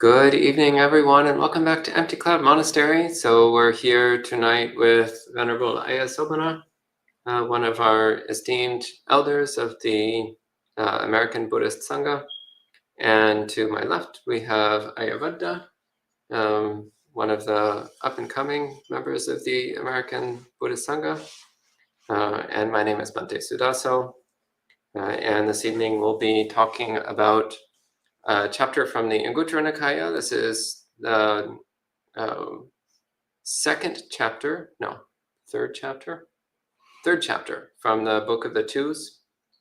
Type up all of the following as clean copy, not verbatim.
Good evening, everyone, and welcome back to Empty Cloud Monastery. So we're here tonight with Venerable Ayasobana, one of our esteemed elders of the American Buddhist Sangha. And to my left, we have Ayavada, one of the up-and-coming members of the American Buddhist Sangha. And my name is Bhante Sudaso. And this evening we'll be talking about chapter from the Aṇguttara Nikāya. This is the third chapter from the Book of the Twos.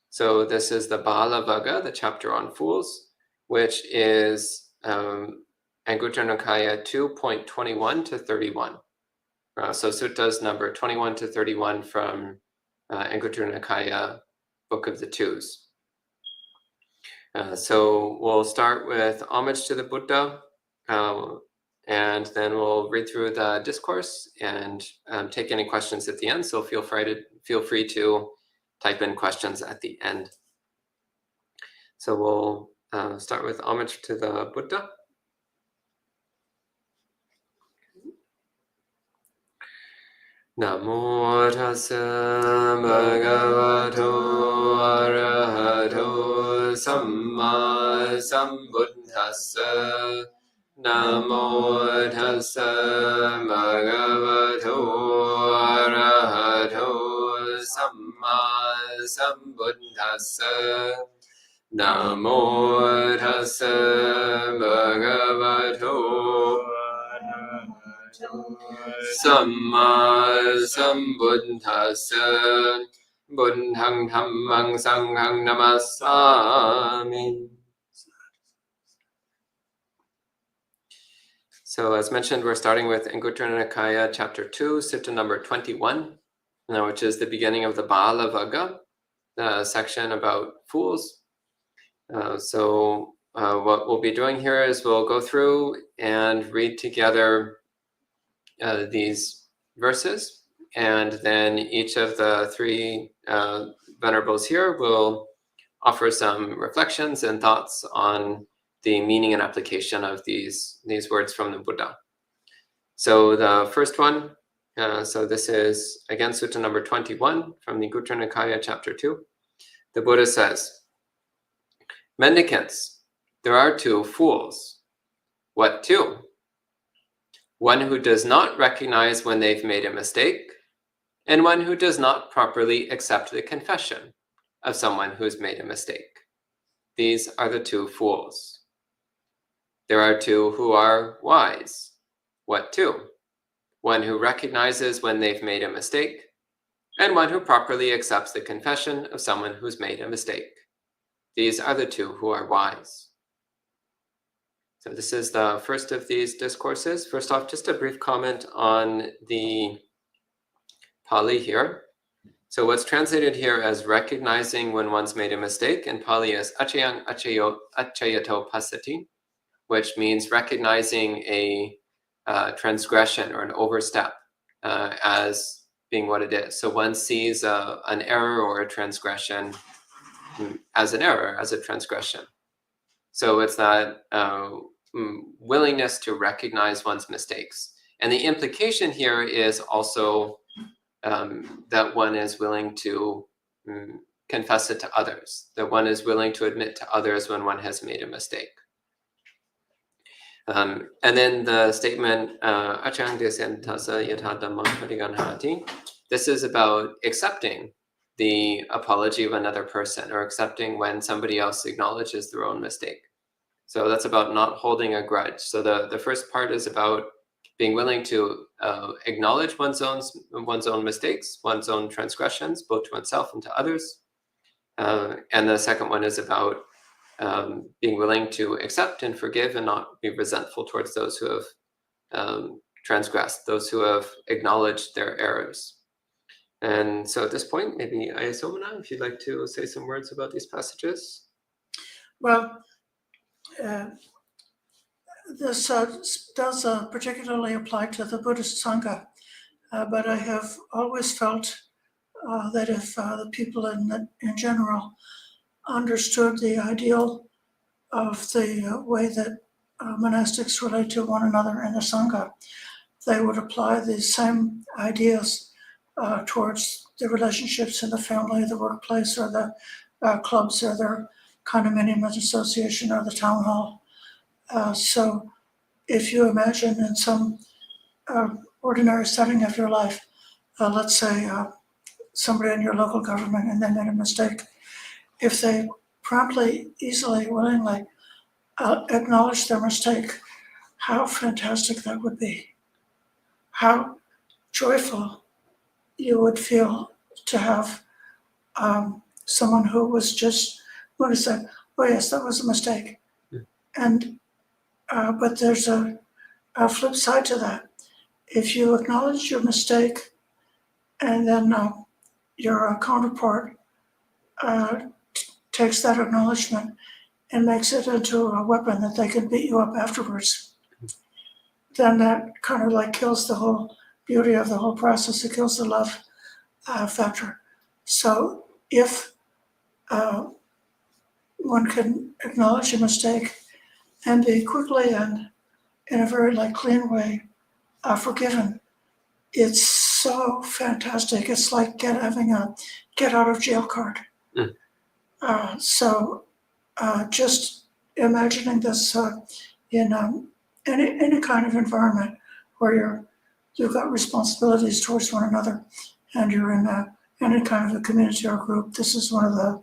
So this is the Bālavagga, the chapter on fools, which is Aṇguttara Nikāya 2.21 to 31. So suttas number 21 to 31 from Aṇguttara Nikāya, Book of the Twos. So we'll start with homage to the Buddha, and then we'll read through the discourse and take any questions at the end. So feel free to type in questions at the end. So we'll start with homage to the Buddha. Namo tassa bhagavato arahato samma sambuddhassa. Namo tassa bhagavato arahato samma sambuddhassa. Namo tassa bhagavato Samma Sambuddhassa. Buddhaṃ Dhammaṃ Saṅgham Namasāmi. So as mentioned, we're starting with Aṇguttara Nikāya chapter 2, sutta number 21, which is the beginning of the Bālavagga, the section about fools. So what we'll be doing here is we'll go through and read together these verses, and then each of the three venerables here will offer some reflections and thoughts on the meaning and application of these words from the Buddha. So the first one, so this is again sutta number 21 from the Aṇguttara Nikāya chapter 2. The Buddha says, "Mendicants, there are two fools." "What two?" "One who does not recognize when they've made a mistake, and one who does not properly accept the confession of someone who's made a mistake. These are the two fools. There are two who are wise." "What two?" "One who recognizes when they've made a mistake, and one who properly accepts the confession of someone who's made a mistake. These are the two who are wise." So this is the first of these discourses. First off, just a brief comment on the Pali here. So what's translated here as recognizing when one's made a mistake in Pali is accayaṃ accayato passati, which means recognizing a transgression or an overstep as being what it is. So one sees an error or a transgression as an error, as a transgression. So it's that willingness to recognize one's mistakes. And the implication here is also that one is willing to confess it to others, that one is willing to admit to others when one has made a mistake. And then the statement, this is about accepting the apology of another person, or accepting when somebody else acknowledges their own mistake. So that's about not holding a grudge. So the first part is about being willing to acknowledge one's own mistakes, one's own transgressions, both to oneself and to others. And the second one is about being willing to accept and forgive and not be resentful towards those who have transgressed, those who have acknowledged their errors. And so at this point, maybe Ayasobana, if you'd like to say some words about these passages. Well, this does particularly apply to the Buddhist Sangha, but I have always felt that if the people in general understood the ideal of the way that monastics relate to one another in the Sangha, they would apply these same ideas towards the relationships in the family, the workplace, or the clubs, or their condominium association, or the town hall. So if you imagine in some ordinary setting of your life, let's say somebody in your local government and they made a mistake, if they promptly, easily, willingly acknowledge their mistake, how fantastic that would be. How joyful you would feel to have someone who was just going to say, oh yes, that was a mistake. And but there's a flip side to that. If you acknowledge your mistake and then your counterpart takes that acknowledgement and makes it into a weapon that they can beat you up afterwards, then that kind of like kills the whole beauty of the whole process. It kills the love factor. So if one can acknowledge a mistake and be quickly and in a very like clean way forgiven, it's so fantastic. It's like having a get out of jail card. So just imagining this in any kind of environment where you've got responsibilities towards one another and you're in any kind of a community or group, this is one of the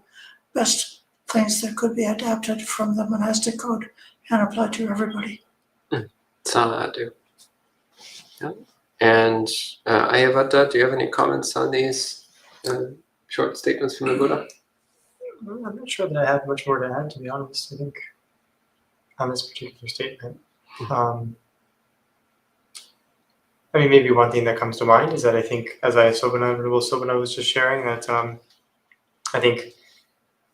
best things that could be adapted from the monastic code and applied to everybody. Sadhu. Yeah. And Ayavata, do you have any comments on these short statements from the Buddha? I'm not sure that I have much more to add, to be honest. I think on this particular statement. I mean, maybe one thing that comes to mind is that I think, as Venerable Sobana was just sharing, that I think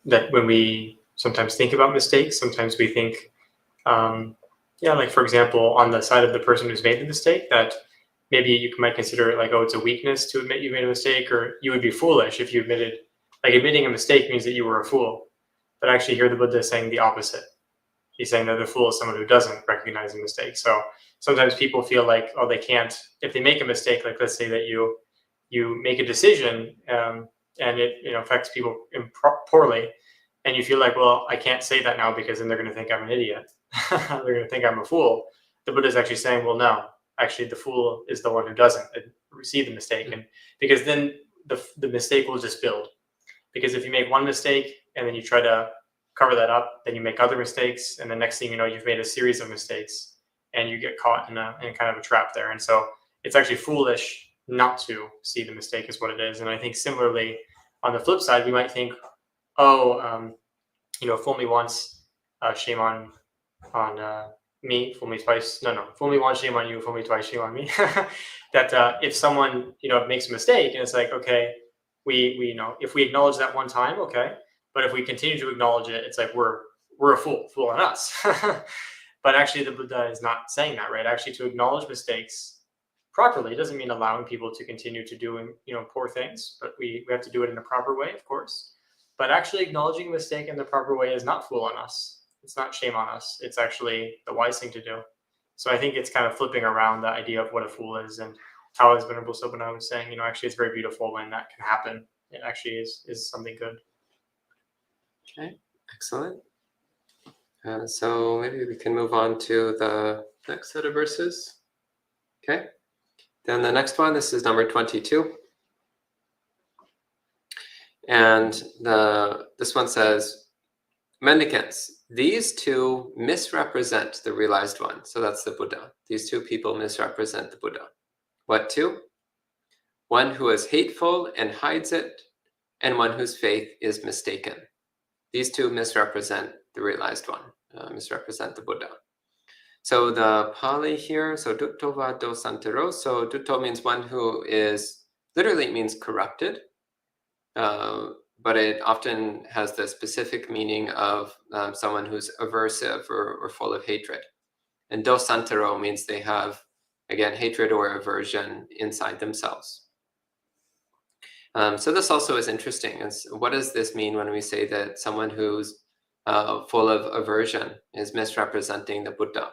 that when we sometimes think about mistakes, sometimes we think, like for example, on the side of the person who's made the mistake, that maybe you might consider it like, oh, it's a weakness to admit you made a mistake, or you would be foolish if you admitted, like admitting a mistake means that you were a fool. But actually here the Buddha is saying the opposite. He's saying that the fool is someone who doesn't recognize a mistake. So sometimes people feel like, oh, they can't, if they make a mistake, like let's say that you make a decision and it affects people poorly, and you feel like, well, I can't say that now because then they're going to think I'm an idiot. They're going to think I'm a fool. The Buddha is actually saying, well, no, actually the fool is the one who doesn't see the mistake. And because then the mistake will just build. Because if you make one mistake and then you try to cover that up, then you make other mistakes, and the next thing you know, you've made a series of mistakes and you get caught in kind of a trap there. And so it's actually foolish not to see the mistake is what it is. And I think similarly, on the flip side, we might think, fool me once, shame on me, fool me twice. No, fool me once, shame on you, fool me twice, shame on me. That if someone, makes a mistake and it's like, okay, we if we acknowledge that one time, okay. But if we continue to acknowledge it, it's like we're a fool on us. But actually the Buddha is not saying that, right? Actually, to acknowledge mistakes properly doesn't mean allowing people to continue to do poor things, but we have to do it in a proper way, of course. But actually acknowledging a mistake in the proper way is not fool on us. It's not shame on us. It's actually the wise thing to do. So I think it's kind of flipping around the idea of what a fool is, and how, as Venerable Sobana was saying, actually it's very beautiful when that can happen. It actually is something good. Okay, excellent. So maybe we can move on to the next set of verses. Okay, then the next one, this is number 22. And this one says, mendicants, these two misrepresent the realized one. So that's the Buddha. These two people misrepresent the Buddha. What two? One who is hateful and hides it, and one whose faith is mistaken. These two misrepresent the realized one, misrepresent the Buddha. So the Pali here, so duttova dosantero, so dutto means one who is, literally it means corrupted, but it often has the specific meaning of someone who's aversive or full of hatred. And dosantero means they have, again, hatred or aversion inside themselves. So this also is interesting. What does this mean when we say that someone who's full of aversion is misrepresenting the Buddha.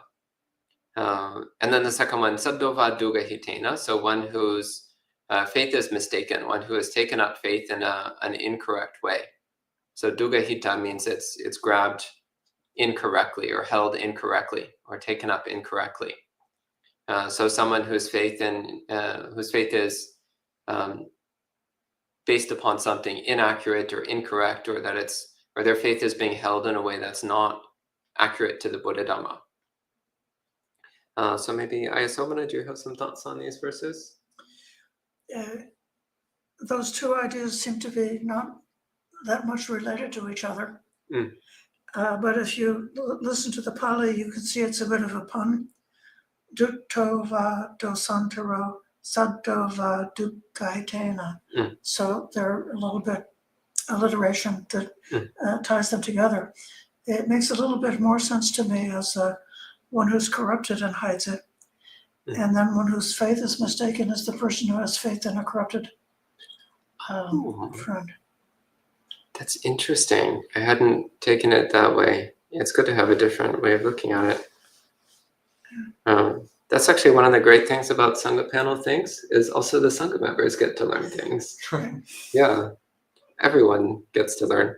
And then the second one, saddova duga hitena, so one whose faith is mistaken, one who has taken up faith in an incorrect way. So duga hita means it's grabbed incorrectly or held incorrectly or taken up incorrectly. So someone whose faith is based upon something inaccurate or incorrect, or their faith is being held in a way that's not accurate to the Buddha Dhamma. So maybe Ayasobana, do you have some thoughts on these verses? Those two ideas seem to be not that much related to each other. But if you listen to the Pali, you can see it's a bit of a pun. Duttova dosantaro saddova dukkhaitena. So they're a little bit alliteration that ties them together. It makes a little bit more sense to me as one who's corrupted and hides it. And then one whose faith is mistaken is the person who has faith in a corrupted friend. That's interesting. I hadn't taken it that way. It's good to have a different way of looking at it. That's actually one of the great things about Sangha Panel things, is also the Sangha members get to learn things. Yeah, everyone gets to learn.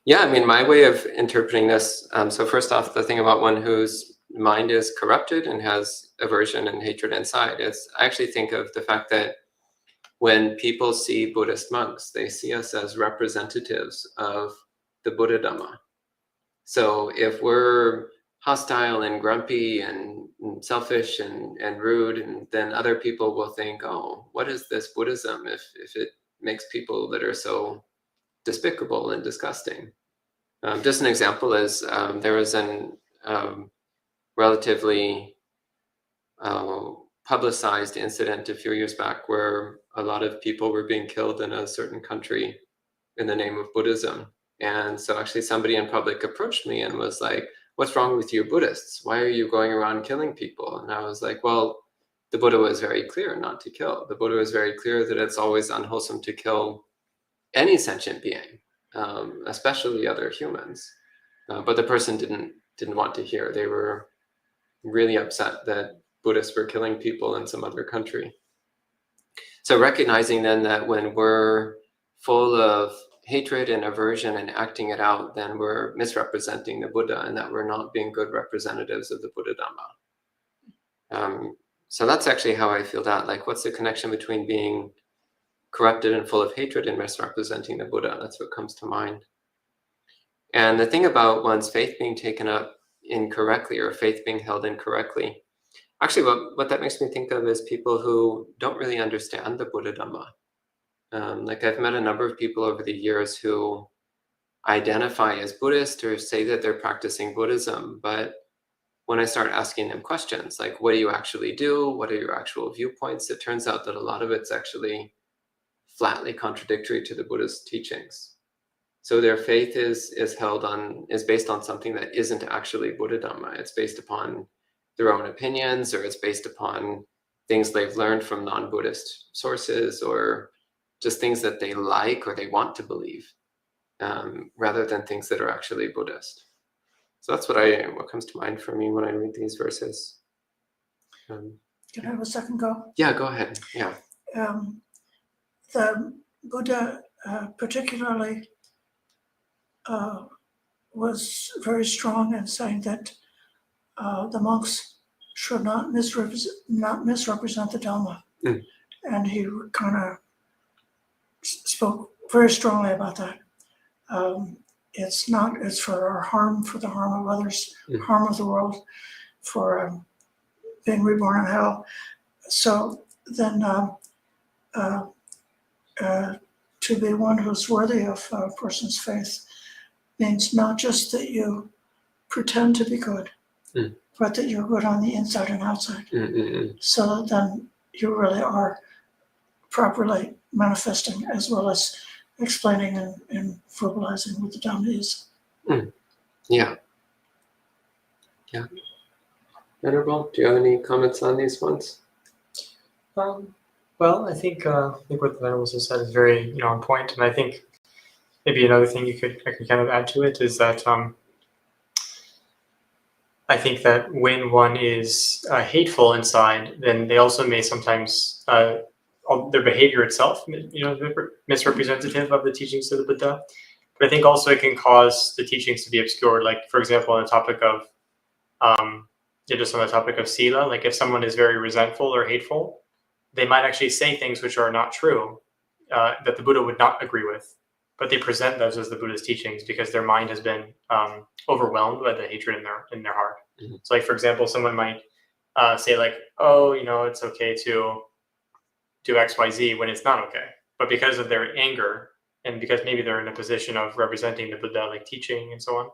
Yeah, I mean, my way of interpreting this, so first off, the thing about one whose mind is corrupted and has aversion and hatred inside is, I actually think of the fact that when people see Buddhist monks, they see us as representatives of the Buddha Dhamma. So if we're hostile and grumpy and selfish and rude, and then other people will think, oh, what is this Buddhism if it makes people that are so despicable and disgusting? Just an example is there was an relatively publicized incident a few years back where a lot of people were being killed in a certain country in the name of Buddhism. And so actually somebody in public approached me and was like, what's wrong with you Buddhists? Why are you going around killing people? And I was like, well, the Buddha was very clear not to kill. The Buddha was very clear that it's always unwholesome to kill any sentient being, especially other humans. But the person didn't want to hear. They were really upset that Buddhists were killing people in some other country. So recognizing then that when we're full of hatred and aversion and acting it out, then we're misrepresenting the Buddha, and that we're not being good representatives of the Buddha Dhamma. So that's actually how I feel that. Like, what's the connection between being corrupted and full of hatred and misrepresenting the Buddha? That's what comes to mind. And the thing about one's faith being taken up incorrectly, or faith being held incorrectly, actually what that makes me think of is people who don't really understand the Buddha Dhamma. Like, I've met a number of people over the years who identify as Buddhist or say that they're practicing Buddhism, but when I start asking them questions like, what do you actually do? What are your actual viewpoints? It turns out that a lot of it's actually flatly contradictory to the Buddha's teachings. So their faith is based on something that isn't actually Buddha Dhamma. It's based upon their own opinions, or it's based upon things they've learned from non-Buddhist sources, or just things that they like or they want to believe, rather than things that are actually Buddhist. So that's what comes to mind for me when I read these verses. Can I have a second go? Yeah, go ahead. Yeah. The Buddha particularly was very strong in saying that the monks should not misrepresent the Dhamma. And he kind of spoke very strongly about that. It's for our harm, for the harm of others, harm of the world, for being reborn in hell. So then to be one who's worthy of a person's faith means not just that you pretend to be good, but that you're good on the inside and outside. So then you really are properly manifesting, as well as explaining and verbalizing what the Dhamma is. Yeah. Venerable, do you have any comments on these ones? Well, I think what the Venerable has said is very on point, and I think maybe another thing I could kind of add to it is that I think that when one is hateful inside, then they also may sometimes their behavior itself, misrepresentative of the teachings of the Buddha. But I think also it can cause the teachings to be obscured. Like, for example, on the topic of just on the topic of sila, like if someone is very resentful or hateful, they might actually say things which are not true, that the Buddha would not agree with, but they present those as the Buddha's teachings because their mind has been overwhelmed by the hatred in their heart. Mm-hmm. So, like, for example, someone might say like, oh, it's okay to do XYZ when it's not okay. But because of their anger, and because maybe they're in a position of representing the Buddha, like teaching and so on,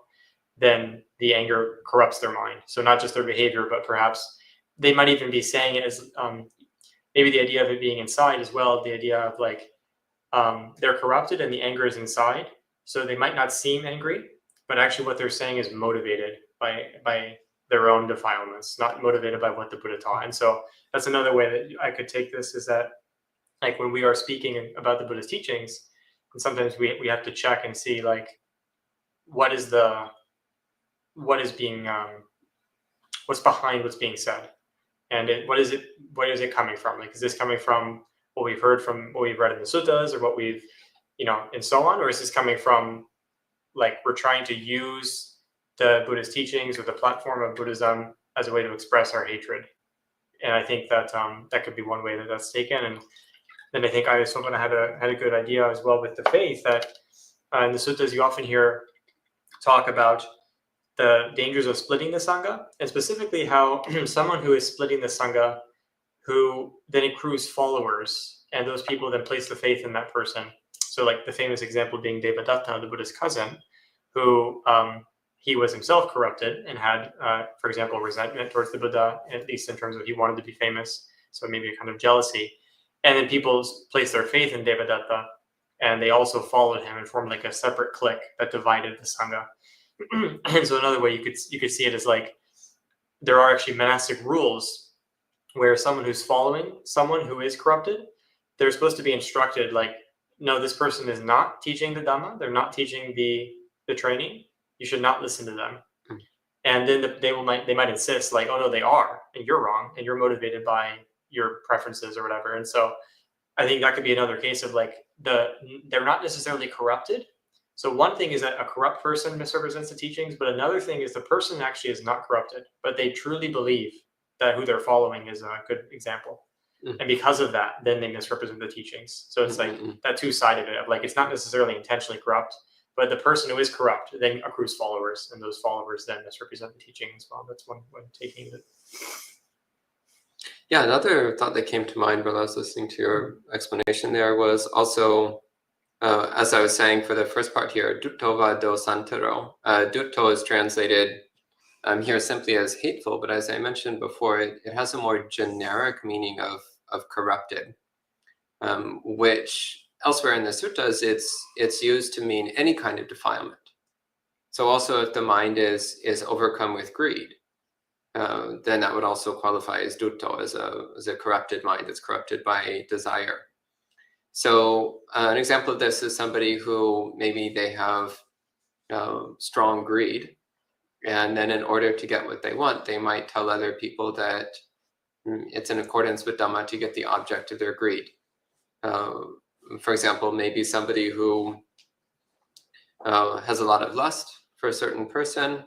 then the anger corrupts their mind. So not just their behavior, but perhaps they might even be saying it as maybe the idea of it being inside as well, the idea of like they're corrupted and the anger is inside. So they might not seem angry, but actually what they're saying is motivated by their own defilements, not motivated by what the Buddha taught. And so that's another way that I could take this, is that like when we are speaking about the Buddha's teachings, and sometimes we have to check and see like what's behind what's being said, and where is it coming from? Like, is this coming from what we've heard, from what we've read in the suttas, or what we've and so on, or is this coming from like we're trying to use the Buddha's teachings or the platform of Buddhism as a way to express our hatred? And I think that that could be one way that that's taken. And then I think Ayasopana had a good idea as well with the faith, that in the suttas you often hear talk about the dangers of splitting the Sangha, and specifically how someone who is splitting the Sangha, who then accrues followers, and those people then place the faith in that person. So like the famous example being Devadatta, the Buddha's cousin, who he was himself corrupted and had, for example, resentment towards the Buddha, at least in terms of he wanted to be famous, so maybe a kind of jealousy. And then people placed their faith in Devadatta, and they also followed him and formed like a separate clique that divided the Sangha. And so another way you could see it is like there are actually monastic rules where someone who's following someone who is corrupted, they're supposed to be instructed like, no, this person is not teaching the Dhamma, they're not teaching the training, you should not listen to them. And then they might insist like, oh no, they are, and you're wrong, and you're motivated by your preferences or whatever. And so I think that could be another case of like they're not necessarily corrupted. So one thing is that a corrupt person misrepresents the teachings, but another thing is the person actually is not corrupted, but they truly believe that who they're following is a good example. And because of that, then they misrepresent the teachings. So it's like that two-sided of like, it's not necessarily intentionally corrupt, but the person who is corrupt then accrues followers, and those followers then misrepresent the teaching as well. That's one way of taking it. Yeah, another thought that came to mind while I was listening to your explanation there was also, as I was saying for the first part here, duttova dosantaro. Dutto is translated here simply as hateful, but as I mentioned before, it has a more generic meaning of corrupted, which elsewhere in the suttas, it's used to mean any kind of defilement. So also if the mind is overcome with greed, then that would also qualify as dutto, as a corrupted mind that's corrupted by desire. So an example of this is somebody who maybe they have strong greed, and then in order to get what they want, they might tell other people that it's in accordance with Dhamma to get the object of their greed. For example, maybe somebody who has a lot of lust for a certain person,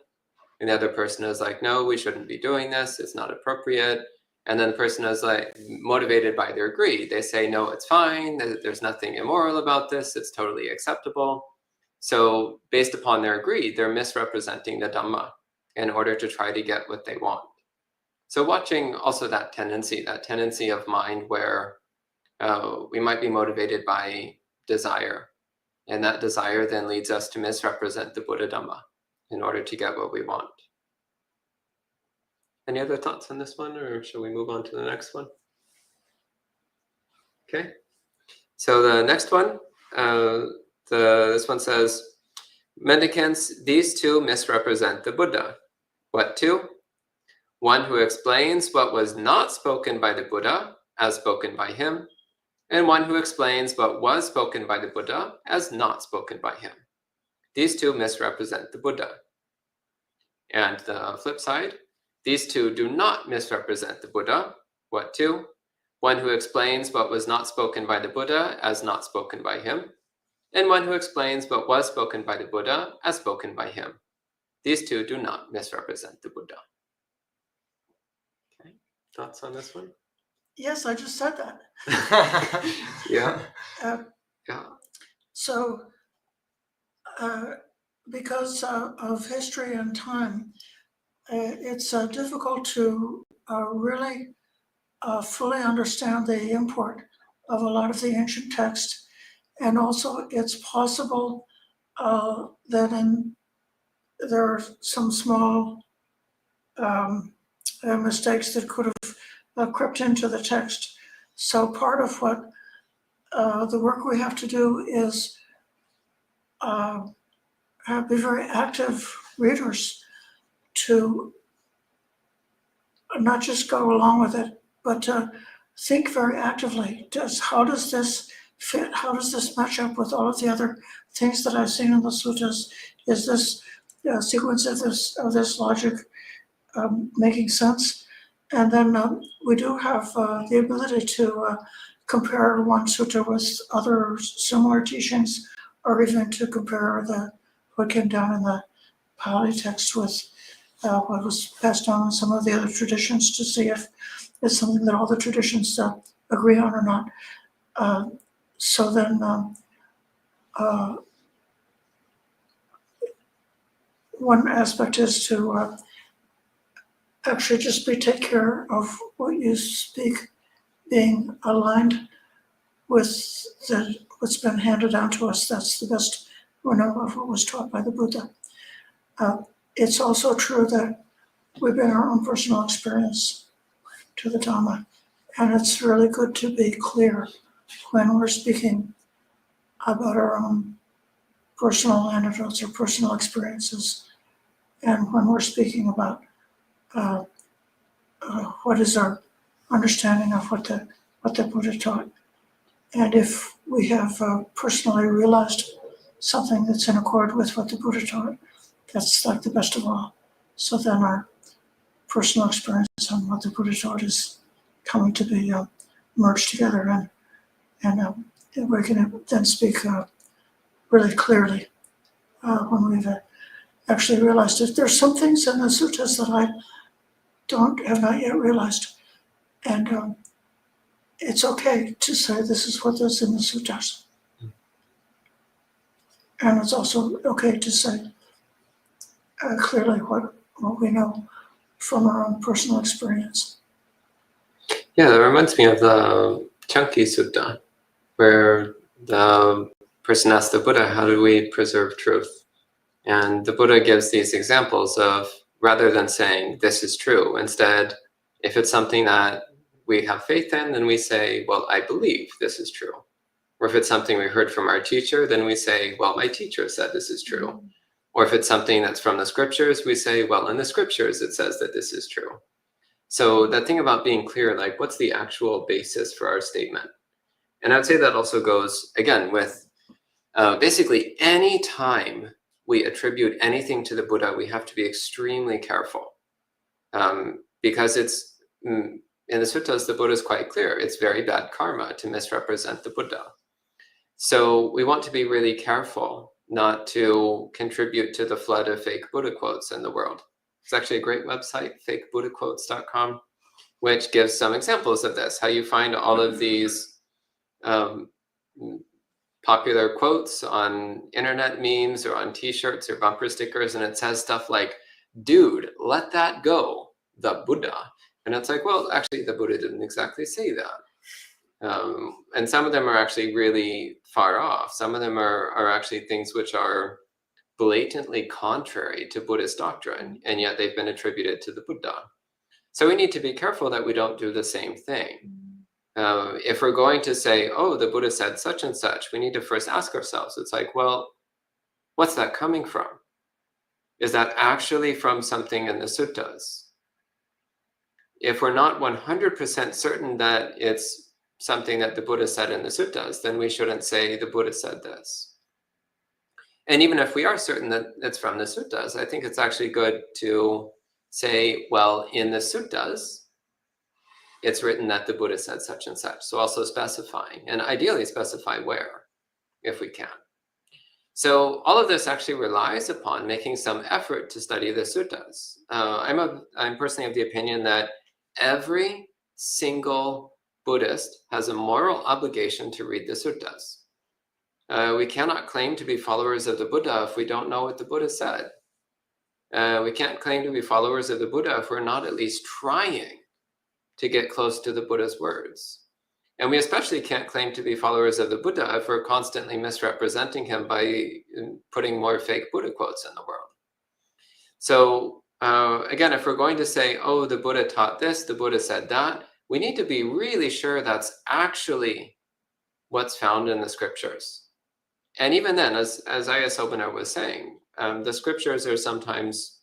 and the other person is like, no, we shouldn't be doing this, it's not appropriate. And then the person is like motivated by their greed. They say, no, it's fine, there's nothing immoral about this, it's totally acceptable. So based upon their greed, they're misrepresenting the Dhamma in order to try to get what they want. So watching also that tendency of mind where we might be motivated by desire, and that desire then leads us to misrepresent the Buddha Dhamma in order to get what we want. Any other thoughts on this one, or shall we move on to the next one? Okay, so the next one, this one says, mendicants, these two misrepresent the Buddha. What two? One who explains what was not spoken by the Buddha as spoken by him, and one who explains what was spoken by the Buddha as not spoken by him. These two misrepresent the Buddha. And the flip side, these two do not misrepresent the Buddha. What two? One who explains what was not spoken by the Buddha as not spoken by him, and one who explains what was spoken by the Buddha as spoken by him. These two do not misrepresent the Buddha. Okay, thoughts on this one? Yes, I just said that. Yeah. Uh, Yeah. So, because of history and time, it's difficult to really fully understand the import of a lot of the ancient texts. And also, it's possible that there are some small mistakes that could have crept into the text. So part of what the work we have to do is be very active readers to not just go along with it, but to think very actively. How does this fit? How does this match up with all of the other things that I've seen in the suttas? Is this sequence of this logic making sense? And then we do have the ability to compare one sutta with other similar teachings, or even to compare what came down in the Pali text with what was passed down in some of the other traditions, to see if it's something that all the traditions agree on or not. So then one aspect is to actually just take care of what you speak being aligned with what's been handed down to us. That's the best we know of what was taught by the Buddha. It's also true that we bring our own personal experience to the Dhamma, and it's really good to be clear when we're speaking about our own personal anecdotes or personal experiences, and when we're speaking about what is our understanding of what the Buddha taught. And if we have personally realized something that's in accord with what the Buddha taught, that's like the best of all. So then our personal experience on what the Buddha taught is coming to be merged together, and we're going to then speak really clearly when we've actually realized it. There's some things in the suttas that I have not yet realized, and it's okay to say this is what is in the suttas. And it's also okay to say clearly what we know from our own personal experience. Yeah, that reminds me of the Chunky Sutta, where the person asks the Buddha, how do we preserve truth? And the Buddha gives these examples of, rather than saying, this is true, instead, if it's something that we have faith in, then we say, well, I believe this is true. Or if it's something we heard from our teacher, then we say, well, my teacher said this is true. Or if it's something that's from the scriptures, we say, well, in the scriptures, it says that this is true. So that thing about being clear, like, what's the actual basis for our statement? And I'd say that also goes, again, with basically any time we attribute anything to the Buddha, we have to be extremely careful. Because it's, in the suttas, the Buddha is quite clear. It's very bad karma to misrepresent the Buddha. So we want to be really careful not to contribute to the flood of fake Buddha quotes in the world. It's actually a great website, fakebuddhaquotes.com, which gives some examples of this, how you find all of these popular quotes on internet memes or on t-shirts or bumper stickers, and it says stuff like, dude, let that go, the Buddha. And it's like, well, actually, the Buddha didn't exactly say that. And some of them are actually really far off. Some of them are actually things which are blatantly contrary to Buddhist doctrine, and yet they've been attributed to the Buddha. So we need to be careful that we don't do the same thing. If we're going to say, oh, the Buddha said such and such, we need to first ask ourselves, it's like, well, what's that coming from? Is that actually from something in the suttas? If we're not 100% certain that it's something that the Buddha said in the suttas, then we shouldn't say the Buddha said this. And even if we are certain that it's from the suttas, I think it's actually good to say, well, in the suttas, it's written that the Buddha said such and such. So also specifying, and ideally specify where, if we can. So all of this actually relies upon making some effort to study the suttas. I'm personally of the opinion that every single Buddhist has a moral obligation to read the suttas. We cannot claim to be followers of the Buddha if we don't know what the Buddha said. We can't claim to be followers of the Buddha if we're not at least trying to get close to the Buddha's words. And we especially can't claim to be followers of the Buddha if we're constantly misrepresenting him by putting more fake Buddha quotes in the world. So again, if we're going to say, oh, the Buddha taught this, the Buddha said that, we need to be really sure that's actually what's found in the scriptures. And even then, as Ayasobana was saying, the scriptures are sometimes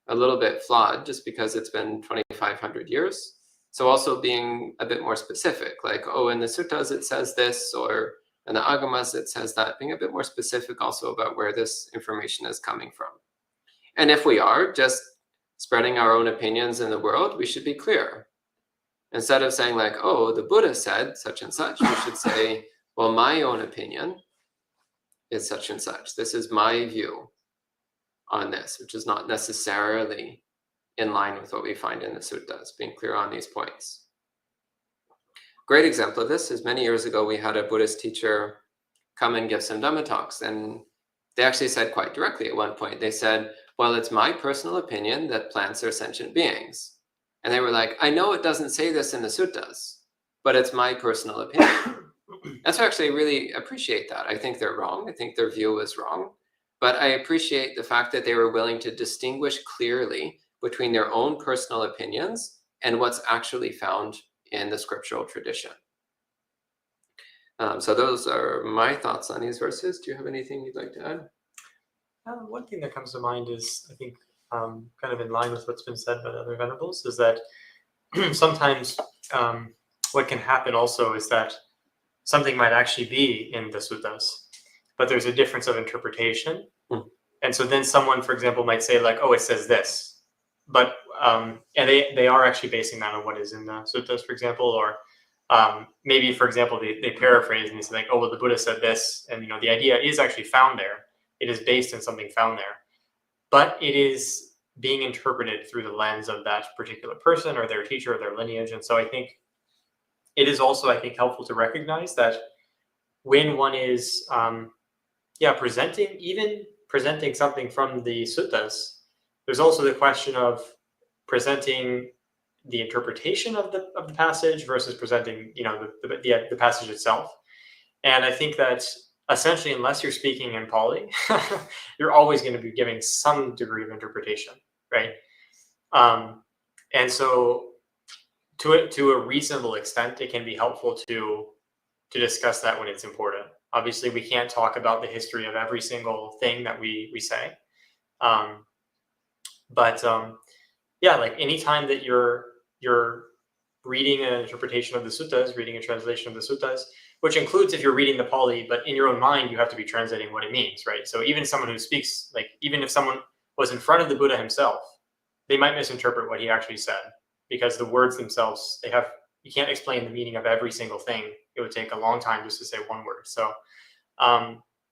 a little bit flawed just because it's been 2,500 years. So also being a bit more specific, like, oh, in the suttas it says this, or in the agamas it says that, being a bit more specific also about where this information is coming from. And if we are just spreading our own opinions in the world, we should be clear. Instead of saying like, oh, the Buddha said such and such, we should say, well, my own opinion is such and such. This is my view on this, which is not necessarily in line with what we find in the suttas, being clear on these points. Great example of this is many years ago, we had a Buddhist teacher come and give some Dhamma talks, and they actually said quite directly at one point, they said, well, it's my personal opinion that plants are sentient beings. And they were like, I know it doesn't say this in the suttas, but it's my personal opinion. And so I actually really appreciate that. I think they're wrong. I think their view is wrong. But I appreciate the fact that they were willing to distinguish clearly between their own personal opinions and what's actually found in the scriptural tradition. So those are my thoughts on these verses. Do you have anything you'd like to add? One thing that comes to mind is, I think, kind of in line with what's been said by the other venerables, is that sometimes what can happen also is that something might actually be in the suttas, but there's a difference of interpretation. And so then someone, for example, might say like, oh, it says this, but and they are actually basing that on what is in the suttas, for example, or maybe, for example, they paraphrase and they say like, oh, well, the Buddha said this, and the idea is actually found there. It is based on something found there, but it is being interpreted through the lens of that particular person or their teacher or their lineage. And so I think it is also, I think, helpful to recognize that when one is presenting something from the suttas, there's also the question of presenting the interpretation of the passage versus presenting the passage itself. And I think that essentially, unless you're speaking in Pali, you're always going to be giving some degree of interpretation, right? And so to a reasonable extent, it can be helpful to discuss that when it's important. Obviously, we can't talk about the history of every single thing that we say. But like anytime that you're reading an interpretation of the suttas, reading a translation of the suttas, which includes if you're reading the Pali, but in your own mind, you have to be translating what it means, right? So even someone who speaks, like even if someone was in front of the Buddha himself, they might misinterpret what he actually said, because the words themselves, you can't explain the meaning of every single thing. It would take a long time just to say one word. So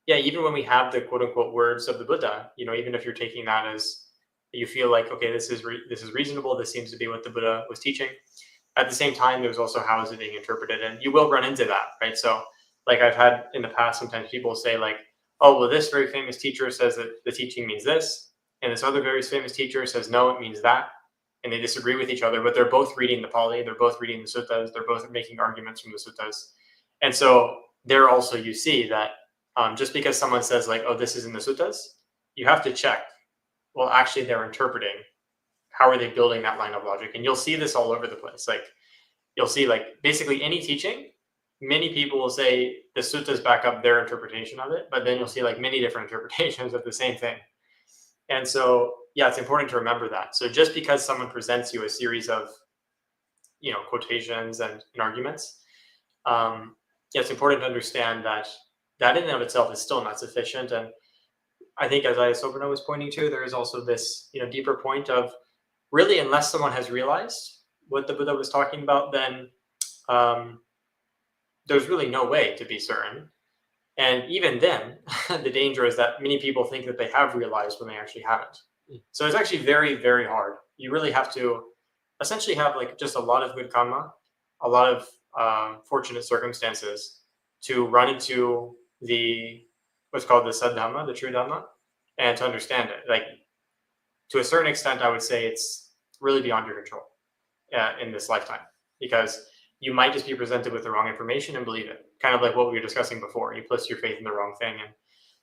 even when we have the quote unquote words of the Buddha, even if you're taking that as you feel like, okay, this is reasonable, this seems to be what the Buddha was teaching. At the same time, there's also how is it being interpreted, and you will run into that, right? So like I've had in the past, sometimes people say like, oh, well, this very famous teacher says that the teaching means this, and this other very famous teacher says, no, it means that. And they disagree with each other, but they're both reading the Pali, they're both reading the suttas, they're both making arguments from the suttas. And so there also you see that just because someone says like, oh, this is in the suttas, you have to check, well, actually they're interpreting. How are they building that line of logic? And you'll see this all over the place. Like you'll see like basically any teaching, many people will say the suttas back up their interpretation of it, but then you'll see like many different interpretations of the same thing. And so, it's important to remember that. So just because someone presents you a series of, quotations and arguments, it's important to understand that that in and of itself is still not sufficient. And I think, as Ayasobana was pointing to, there is also this, deeper point of really, unless someone has realized what the Buddha was talking about, then there's really no way to be certain. And even then, the danger is that many people think that they have realized when they actually haven't. So it's actually very, very hard. You really have to essentially have like just a lot of good karma, a lot of fortunate circumstances to run into what's called the Saddhamma, the true Dhamma, and to understand it. Like, to a certain extent, I would say it's really beyond your control in this lifetime, because you might just be presented with the wrong information and believe it. Kind of like what we were discussing before. You place your faith in the wrong thing. And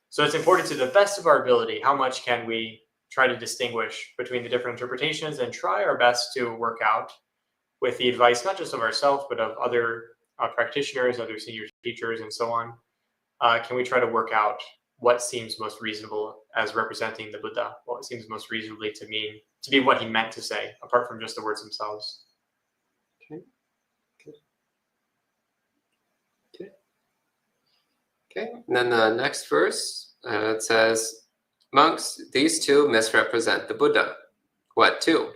so it's important, to the best of our ability, how much can we try to distinguish between the different interpretations and try our best to work out, with the advice not just of ourselves, but of other practitioners, other senior teachers, and so on. Can we try to work out what seems most reasonable as representing the Buddha, what seems most reasonably to be what he meant to say, apart from just the words themselves. Okay, and then the next verse, it says, monks, these two misrepresent the Buddha. What two?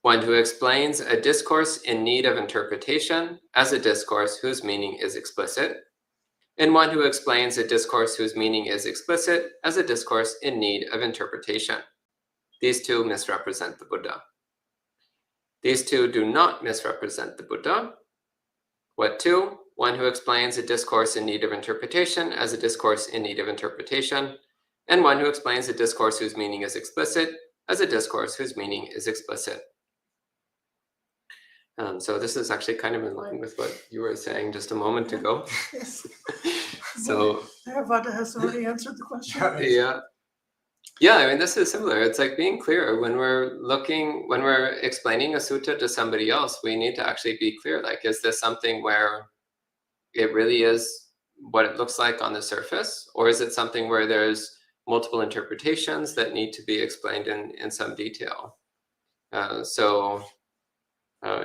One who explains a discourse in need of interpretation as a discourse whose meaning is explicit, and one who explains a discourse whose meaning is explicit as a discourse in need of interpretation. These two misrepresent the Buddha. These two do not misrepresent the Buddha. What two? One who explains a discourse in need of interpretation as a discourse in need of interpretation, and one who explains a discourse whose meaning is explicit as a discourse whose meaning is explicit. So this is actually kind of in line with what you were saying just a moment ago. Yes. So Vada has already answered the question. Yeah, I mean, this is similar. It's like being clear when we're explaining a sutta to somebody else, we need to actually be clear. Like, is this something where it really is what it looks like on the surface? Or is it something where there's multiple interpretations that need to be explained in some detail?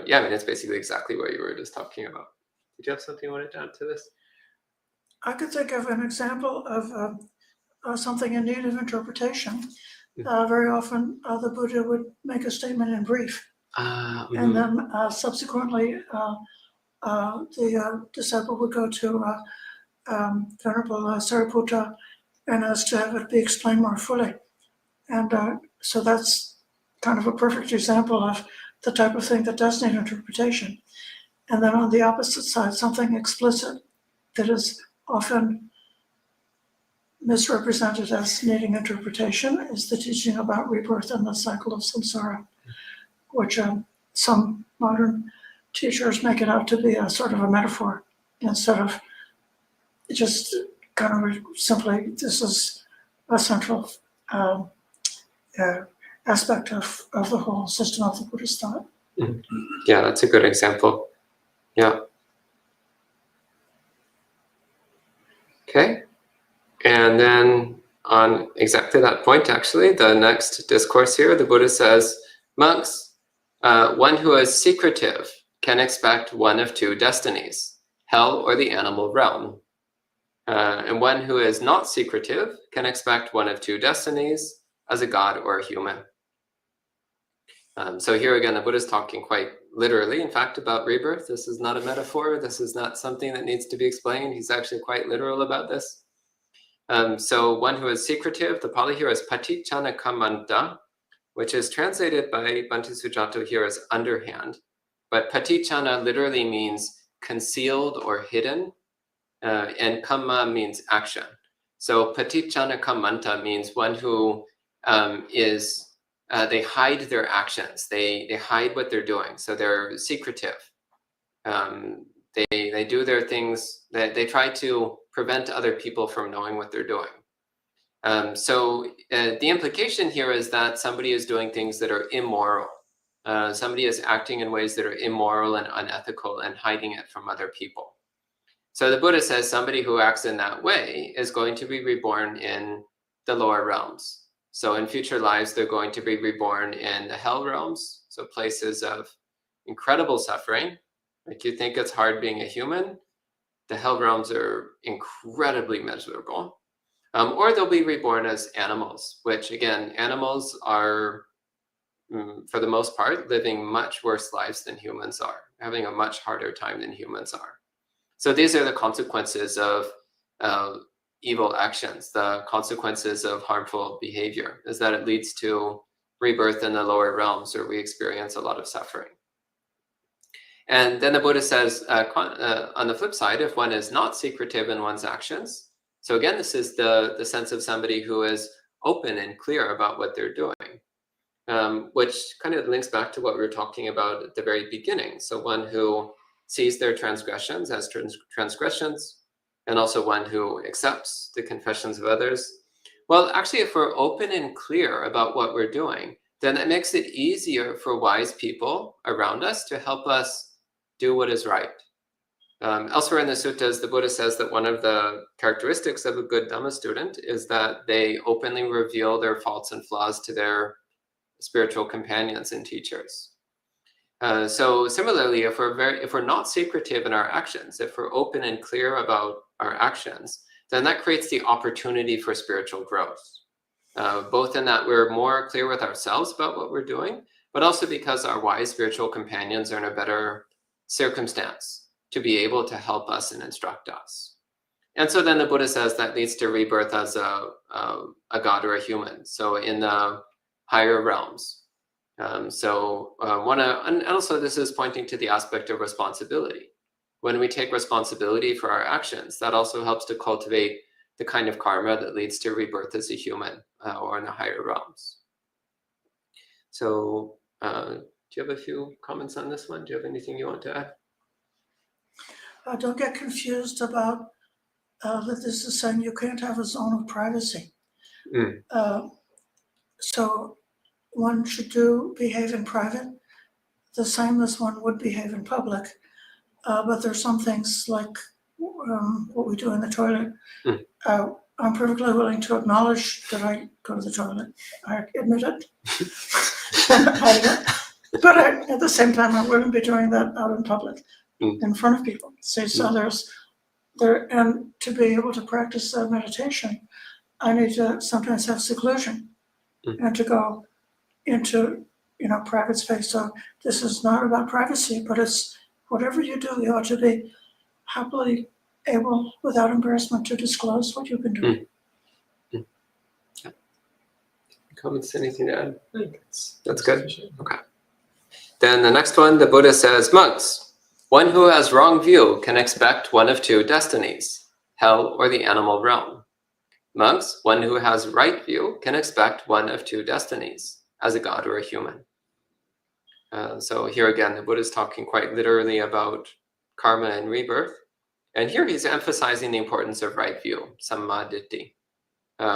Yeah, I mean, it's basically exactly what you were just talking about. Did you have something you wanted to add to this? I could think of an example of something in need of interpretation. Very often, the Buddha would make a statement in brief, and then subsequently, the disciple would go to Venerable Sariputta and ask to have it be explained more fully. And so that's kind of a perfect example of the type of thing that does need interpretation. And then on the opposite side, something explicit that is often misrepresented as needing interpretation is the teaching about rebirth and the cycle of samsara, which some modern teachers make it out to be a sort of a metaphor instead of just kind of simply this is a central aspect of the whole system of the Buddhist thought. Yeah, that's a good example. Yeah. Okay. And then on exactly that point, actually, the next discourse here, the Buddha says, monks, one who is secretive can expect one of two destinies, hell or the animal realm. And one who is not secretive can expect one of two destinies, as a god or a human. So here again, the Buddha is talking quite literally, in fact, about rebirth. This is not a metaphor. This is not something that needs to be explained. He's actually quite literal about this. So one who is secretive, the Pali here is paticchana kamanta, which is translated by Bhante Sujato here as underhand. But paticchana literally means concealed or hidden, and kamma means action. So paticchana kamanta means one who they hide their actions. They hide what they're doing. So they're secretive. They do their things. They try to prevent other people from knowing what they're doing. So the implication here is that somebody is doing things that are immoral. Somebody is acting in ways that are immoral and unethical and hiding it from other people. So the Buddha says somebody who acts in that way is going to be reborn in the lower realms. So in future lives, they're going to be reborn in the hell realms, so places of incredible suffering. Like, you think it's hard being a human, the hell realms are incredibly miserable. Or they'll be reborn as animals, which again, animals are, for the most part, living much worse lives than humans are, having a much harder time than humans are. So these are the consequences of evil actions, the consequences of harmful behavior, is that it leads to rebirth in the lower realms where we experience a lot of suffering. And then the Buddha says, on the flip side, if one is not secretive in one's actions, so again, this is the sense of somebody who is open and clear about what they're doing, which kind of links back to what we were talking about at the very beginning. So one who sees their transgressions as transgressions, and also one who accepts the confessions of others. Well, actually, if we're open and clear about what we're doing, then it makes it easier for wise people around us to help us do what is right. Elsewhere in the suttas, the Buddha says that one of the characteristics of a good Dhamma student is that they openly reveal their faults and flaws to their spiritual companions and teachers. So similarly, if we're not secretive in our actions, if we're open and clear about our actions, then that creates the opportunity for spiritual growth. Both in that we're more clear with ourselves about what we're doing, but also because our wise spiritual companions are in a better circumstance to be able to help us and instruct us. And so then the Buddha says that leads to rebirth as a god or a human. So in the higher realms. And also this is pointing to the aspect of responsibility. When we take responsibility for our actions, that also helps to cultivate the kind of karma that leads to rebirth as a human or in the higher realms. So do you have a few comments on this one? Do you have anything you want to add? Don't get confused about that this is saying you can't have a zone of privacy. So one should behave in private the same as one would behave in public. But there's some things like what we do in the toilet. I'm perfectly willing to acknowledge that I go to the toilet. I admit it. But at the same time, I wouldn't be doing that out in public, in front of people. So and to be able to practice meditation, I need to sometimes have seclusion and to go into private space. So this is not about privacy, but it's whatever you do, you ought to be happily able, without embarrassment, to disclose what you've been doing. Yeah. Comments, anything to add? I think that's good. Okay. Then the next one, the Buddha says, monks, one who has wrong view can expect one of two destinies, hell or the animal realm. Monks, one who has right view can expect one of two destinies, as a god or a human. So here again, the Buddha is talking quite literally about karma and rebirth. And here he's emphasizing the importance of right view, samma ditthi,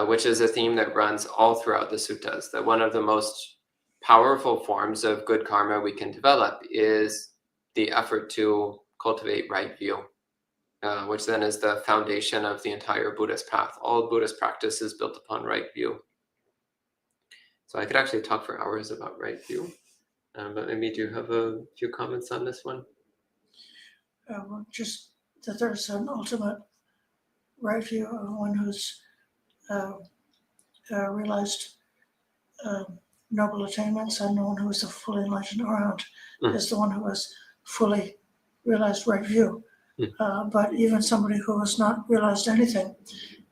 which is a theme that runs all throughout the suttas, that one of the most powerful forms of good karma we can develop is the effort to cultivate right view, which then is the foundation of the entire Buddhist path. All Buddhist practice is built upon right view. So I could actually talk for hours about right view, but maybe do you have a few comments on this one? Well, just that there's an ultimate right view of one who's realized noble attainments, and one who is a fully enlightened arahant is the one who has fully realized right view. But even somebody who has not realized anything,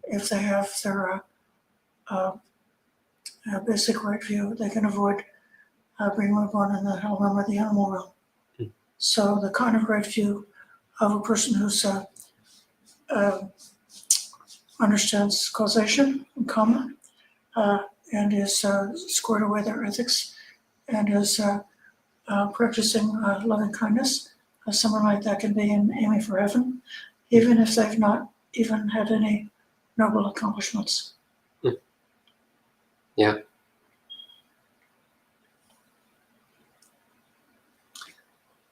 if they have their basic right view, they can avoid being reborn in the hell realm or the animal realm. So the kind of right view of a person who's understands causation and karma, and is squared away their ethics, and is practicing loving kindness, someone like that can be aiming for heaven, even if they've not even had any noble accomplishments. Yeah.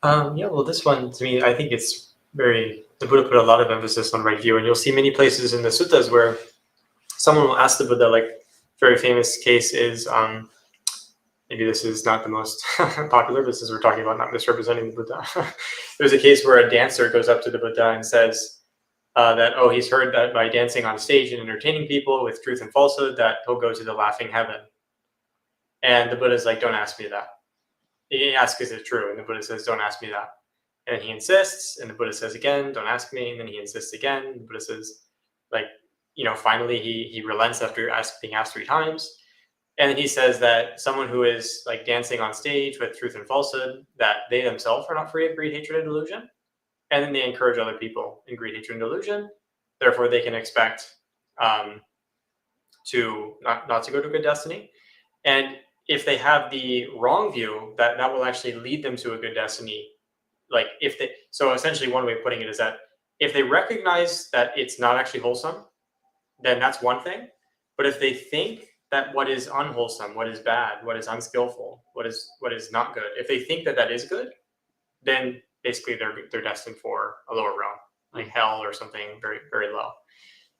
Well, this one, to me, I think it's the Buddha put a lot of emphasis on right view, and you'll see many places in the suttas where someone will ask the Buddha, like, very famous case is, maybe this is not the most popular, but since we're talking about not misrepresenting the Buddha, there's a case where a dancer goes up to the Buddha and says, that, oh, he's heard that by dancing on stage and entertaining people with truth and falsehood, that he'll go to the laughing heaven. And the Buddha's like, don't ask me that. He asks, is it true? And the Buddha says, don't ask me that. And he insists, and the Buddha says again, don't ask me. And then he insists again. And the Buddha says, like, finally he relents after being asked 3 times. And then he says that someone who is like dancing on stage with truth and falsehood, that they themselves are not free of greed, hatred, and delusion. And then they encourage other people in greed, hatred, and delusion. Therefore, they can expect to not to go to a good destiny. And if they have the wrong view, that will actually lead them to a good destiny. Like so essentially one way of putting it is that if they recognize that it's not actually wholesome, then that's one thing. But if they think that what is unwholesome, what is bad, what is unskillful, what is not good, if they think that is good, then basically they're destined for a lower realm, like hell or something very, very low.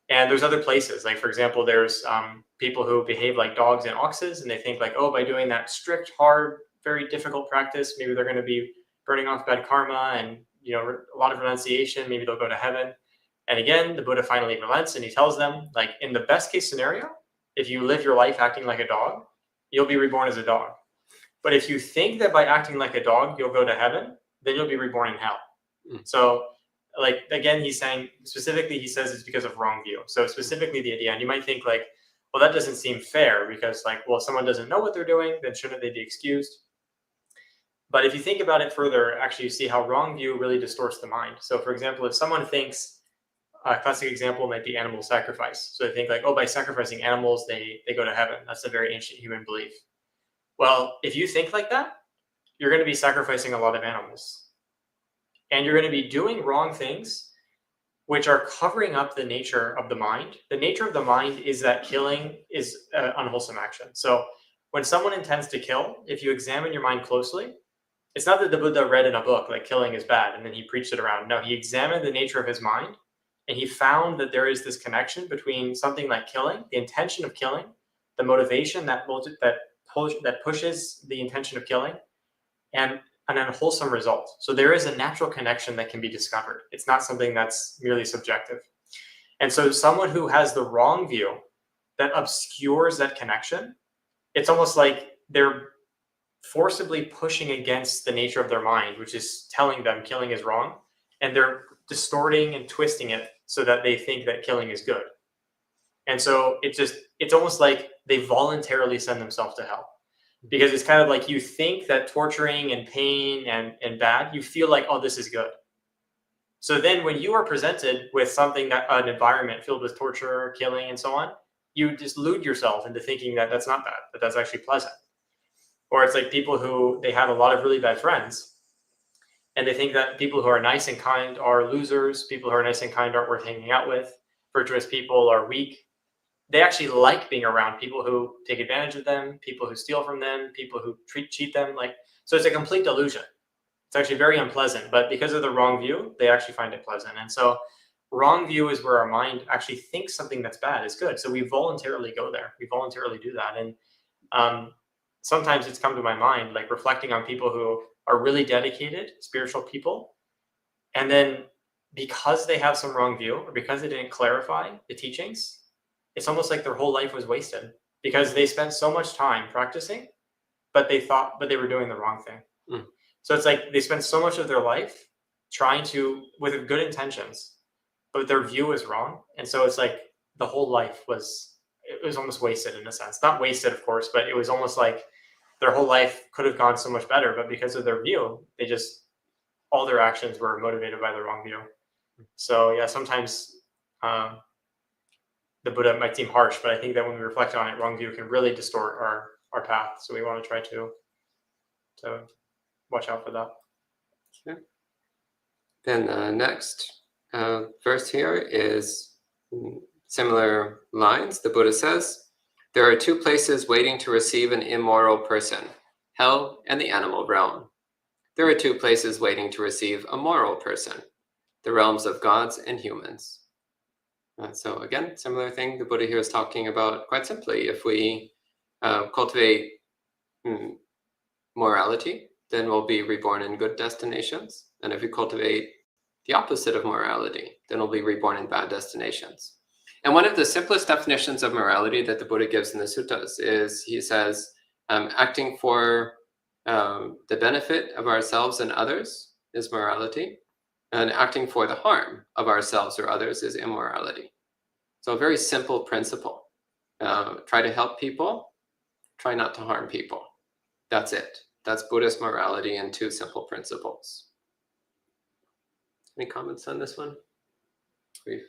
And there's other places, like for example, there's people who behave like dogs and oxes, and they think like, oh, by doing that strict, hard, very difficult practice, maybe they're going to be burning off bad karma and a lot of renunciation, maybe they'll go to heaven. And again, the Buddha finally relents and he tells them, like, in the best case scenario, if you live your life acting like a dog, you'll be reborn as a dog. But if you think that by acting like a dog, you'll go to heaven, then you'll be reborn in hell. So, like, again, he's saying, specifically, he says it's because of wrong view. So specifically the idea, and you might think like, well, that doesn't seem fair because like, well, if someone doesn't know what they're doing, then shouldn't they be excused? But if you think about it further, actually, you see how wrong view really distorts the mind. So for example, if someone thinks, a classic example might be animal sacrifice. So they think like, oh, by sacrificing animals, they go to heaven. That's a very ancient human belief. Well, if you think like that, you're going to be sacrificing a lot of animals. And you're going to be doing wrong things, which are covering up the nature of the mind. The nature of the mind is that killing is an unwholesome action. So when someone intends to kill, if you examine your mind closely, it's not that the Buddha read in a book like killing is bad and then he preached it around. No, he examined the nature of his mind and he found that there is this connection between something like killing, the intention of killing, the motivation that pushes the intention of killing, and an unwholesome result. So there is a natural connection that can be discovered. It's not something that's merely subjective. And so someone who has the wrong view that obscures that connection, it's almost like they're forcibly pushing against the nature of their mind, which is telling them killing is wrong, and they're distorting and twisting it so that they think that killing is good. And so it's almost like they voluntarily send themselves to hell. Because it's kind of like you think that torturing and pain and bad, you feel like, oh, this is good. So then when you are presented with something, that an environment filled with torture, killing, and so on, you just delude yourself into thinking that that's not bad, that that's actually pleasant. Or it's like people who, they have a lot of really bad friends, and they think that people who are nice and kind are losers, people who are nice and kind aren't worth hanging out with, virtuous people are weak. They actually like being around people who take advantage of them, people who steal from them, people who cheat them. So it's a complete delusion. It's actually very unpleasant, but because of the wrong view, they actually find it pleasant. And so wrong view is where our mind actually thinks something that's bad is good. So we voluntarily go there. We voluntarily do that. And sometimes it's come to my mind, like reflecting on people who are really dedicated spiritual people. And then because they have some wrong view or because they didn't clarify the teachings, it's almost like their whole life was wasted because they spent so much time practicing, but they were doing the wrong thing. So it's like they spent so much of their life trying to, with good intentions, but their view is wrong. And so it's like the whole life was almost wasted in a sense. Not wasted, of course, but it was almost like their whole life could have gone so much better, but because of their view, all their actions were motivated by the wrong view. So yeah, sometimes the Buddha might seem harsh, but I think that when we reflect on it, wrong view can really distort our path. So we want to try to watch out for that. Okay. Then the next verse here is similar lines. The Buddha says, there are 2 places waiting to receive an immoral person, hell and the animal realm. There are 2 places waiting to receive a moral person, the realms of gods and humans. So again, similar thing the Buddha here is talking about quite simply. If we cultivate morality, then we'll be reborn in good destinations. And if we cultivate the opposite of morality, then we'll be reborn in bad destinations. And one of the simplest definitions of morality that the Buddha gives in the suttas is, he says, acting for the benefit of ourselves and others is morality, and acting for the harm of ourselves or others is immorality. So a very simple principle. Try to help people, try not to harm people. That's it. That's Buddhist morality in 2 simple principles. Any comments on this one? Okay.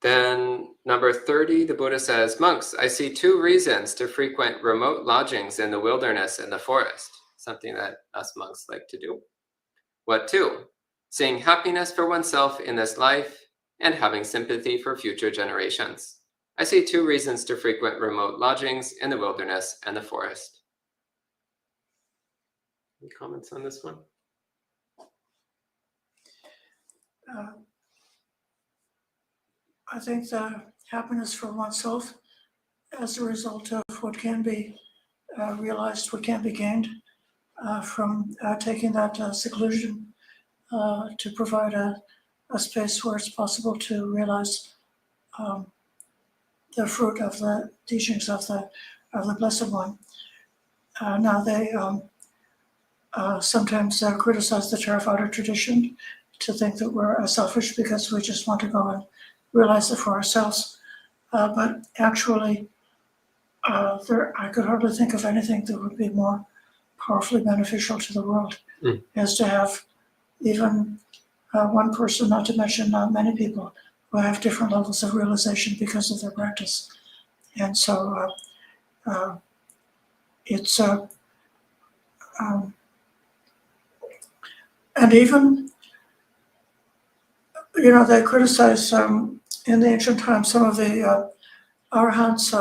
Then number 30, the Buddha says, monks, I see 2 reasons to frequent remote lodgings in the wilderness and the forest, something that us monks like to do. What 2? Seeing happiness for oneself in this life and having sympathy for future generations. I see 2 reasons to frequent remote lodgings in the wilderness and the forest. Any comments on this one? I think the happiness for oneself as a result of what can be realized, what can be gained from taking that seclusion to provide a space where it's possible to realize the fruit of the teachings of the Blessed One. Now they sometimes criticize the Theravada tradition to think that we're selfish because we just want to go and realize it for ourselves. But actually, I could hardly think of anything that would be more powerfully beneficial to the world, as to have even one person, not to mention many people, who have different levels of realization because of their practice. And so it's and even, they criticize in the ancient times some of the arahants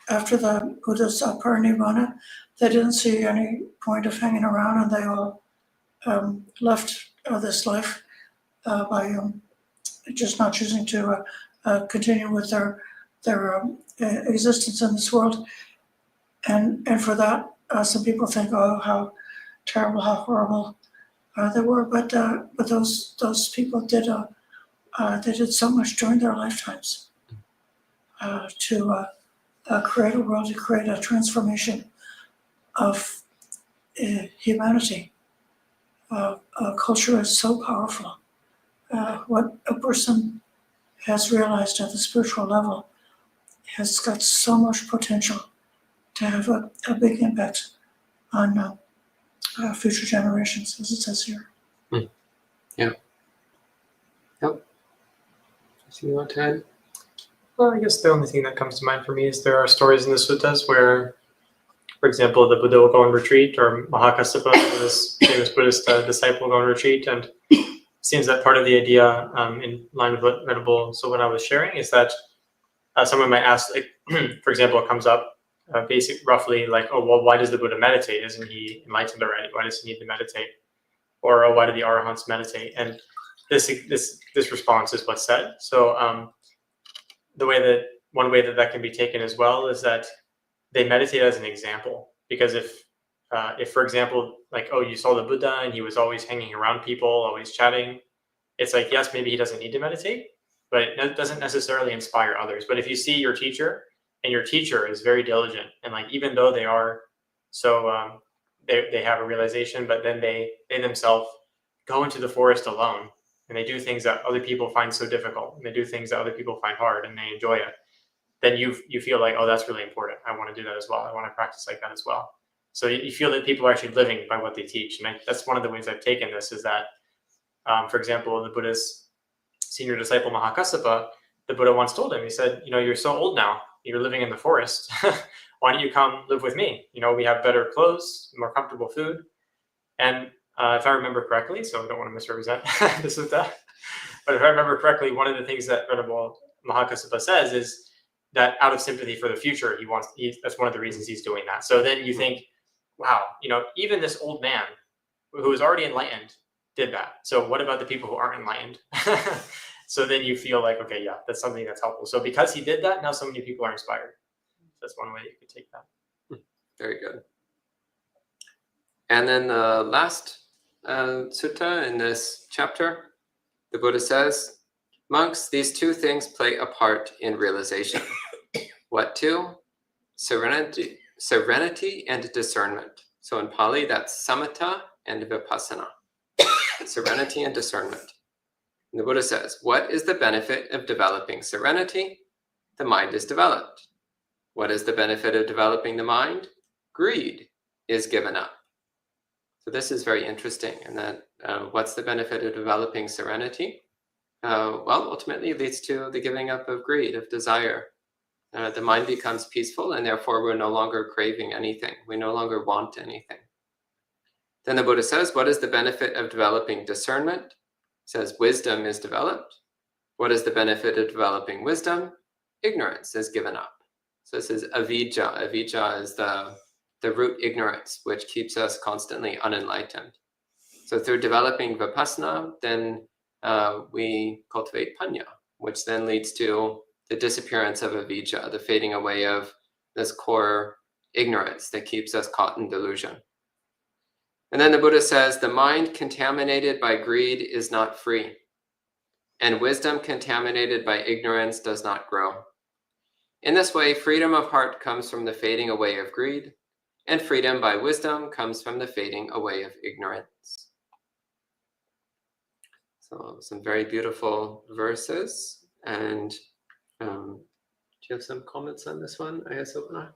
after the Buddha's parinibbana. They didn't see any point of hanging around, and they all left this life by just not choosing to continue with their existence in this world. And for that, some people think, oh, how terrible, how horrible they were. But those people did they did so much during their lifetimes to create a world, to create a transformation of humanity. Culture is so powerful. What a person has realized at the spiritual level has got so much potential to have a big impact on future generations, as it says here. Yeah. Yep. So you want to add? Well, I guess the only thing that comes to mind for me is there are stories in the suttas where, for example, the Buddha will go on retreat, or Mahakassapa, this famous Buddhist disciple, will go on retreat, and it seems that part of the idea, in line with what Venerable Sobana was sharing, is that someone might ask, like, for example, it comes up roughly like, oh, well, why does the Buddha meditate? Isn't he enlightened already? Why does he need to meditate? Or oh, why do the arahants meditate? And this response is what's said. So one way that can be taken as well is that they meditate as an example, because if for example, like, oh, you saw the Buddha and he was always hanging around people, always chatting, it's like, yes, maybe he doesn't need to meditate, but it doesn't necessarily inspire others. But if you see your teacher, and your teacher is very diligent, and like, even though they are so they have a realization, but then they themselves go into the forest alone, and they do things that other people find so difficult, and they do things that other people find hard, and they enjoy it, then you feel like, oh, that's really important. I want to do that as well. I want to practice like that as well. So you feel that people are actually living by what they teach. And that's one of the ways I've taken this, is that, for example, the Buddha's senior disciple, Mahakassapa, the Buddha once told him, he said, you're so old now, you're living in the forest. Why don't you come live with me? We have better clothes, more comfortable food. And if I remember correctly, so I don't want to misrepresent the sutta, but if I remember correctly, one of the things that Venerable Mahakassapa says is that out of sympathy for the future, that's one of the reasons he's doing that. So then you think, wow, even this old man who is already enlightened did that. So what about the people who aren't enlightened? So then you feel like, okay, yeah, that's something that's helpful. So because he did that, now so many people are inspired. That's one way you could take that. Very good. And then the last sutta in this chapter, the Buddha says, monks, these two things play a part in realization. What two? Serenity and discernment. So in Pali, that's samatha and vipassana. Serenity and discernment. And the Buddha says, what is the benefit of developing serenity? The mind is developed. What is the benefit of developing the mind? Greed is given up. So this is very interesting. And that what's the benefit of developing serenity? Well, ultimately it leads to the giving up of greed, of desire. The mind becomes peaceful, and therefore we're no longer craving anything. We no longer want anything. Then the Buddha says, what is the benefit of developing discernment? He says, wisdom is developed. What is the benefit of developing wisdom? Ignorance is given up. So this is avijja. Avijja is the root ignorance, which keeps us constantly unenlightened. So through developing vipassana, then we cultivate panya, which then leads to the disappearance of avijja, the fading away of this core ignorance that keeps us caught in delusion. And then the Buddha says, the mind contaminated by greed is not free, and wisdom contaminated by ignorance does not grow. In this way, freedom of heart comes from the fading away of greed, and freedom by wisdom comes from the fading away of ignorance. So some very beautiful verses. And do you have some comments on this one, Ayasopana?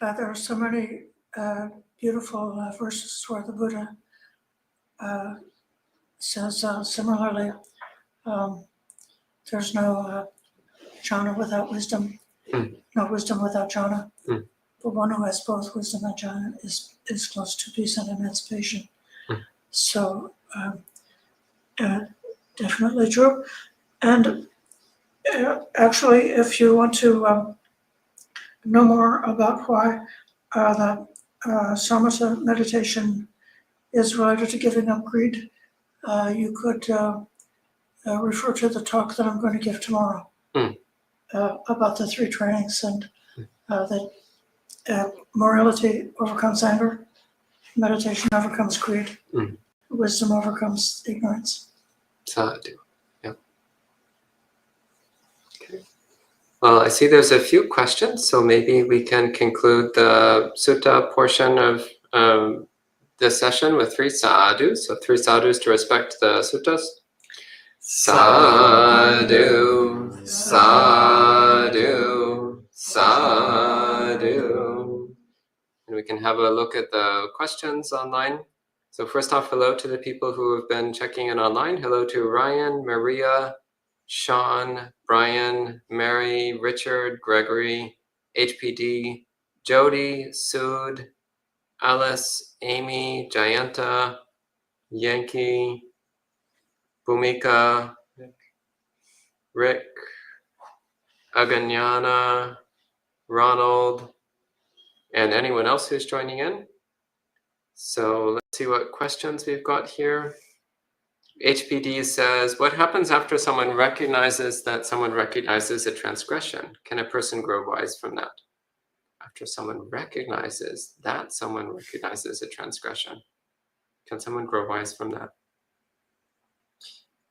There are so many beautiful verses where the Buddha says similarly, there's no jhana without wisdom, no wisdom without jhana. But one who has both wisdom and jhana is close to peace and emancipation. So definitely true. And actually, if you want to know more about why the samatha meditation is related to giving up greed, you could refer to the talk that I'm going to give tomorrow about the three trainings, and that morality overcomes anger, meditation overcomes greed, wisdom overcomes ignorance. Sadhu. Yeah. Okay. Well, I see there's a few questions, so maybe we can conclude the sutta portion of this session with 3 sadhus. So 3 sadhus to respect the suttas. Sadhu, sadhu, sadhu. And we can have a look at the questions online. So first off, hello to the people who have been checking in online. Hello to Ryan, Maria, Sean, Brian, Mary, Richard, Gregory, HPD, Jody, Sood, Alice, Amy, Jayanta, Yankee, Bhumika, Rick, Aganyana, Ronald, and anyone else who's joining in. So let's see what questions we've got here. HPD says, what happens after someone recognizes that someone recognizes a transgression? Can a person grow wise from that? After someone recognizes that someone recognizes a transgression, can someone grow wise from that?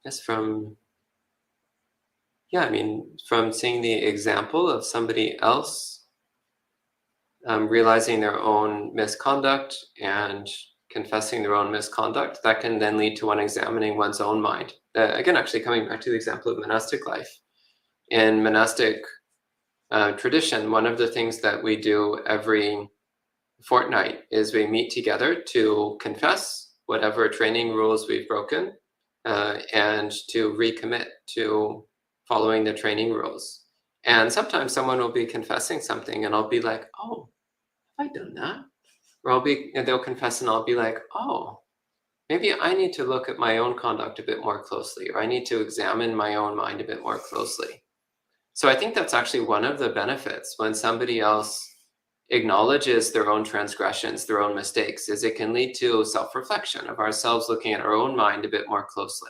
Yes, from seeing the example of somebody else realizing their own misconduct and confessing their own misconduct, that can then lead to one examining one's own mind. Again, actually coming back to the example of monastic life. In monastic tradition, one of the things that we do every fortnight is we meet together to confess whatever training rules we've broken and to recommit to following the training rules. And sometimes someone will be confessing something and I'll be like, oh, have I done that? Or they'll confess and I'll be like, oh, maybe I need to look at my own conduct a bit more closely, or I need to examine my own mind a bit more closely. So I think that's actually one of the benefits when somebody else acknowledges their own transgressions, their own mistakes, is it can lead to self-reflection of ourselves, looking at our own mind a bit more closely,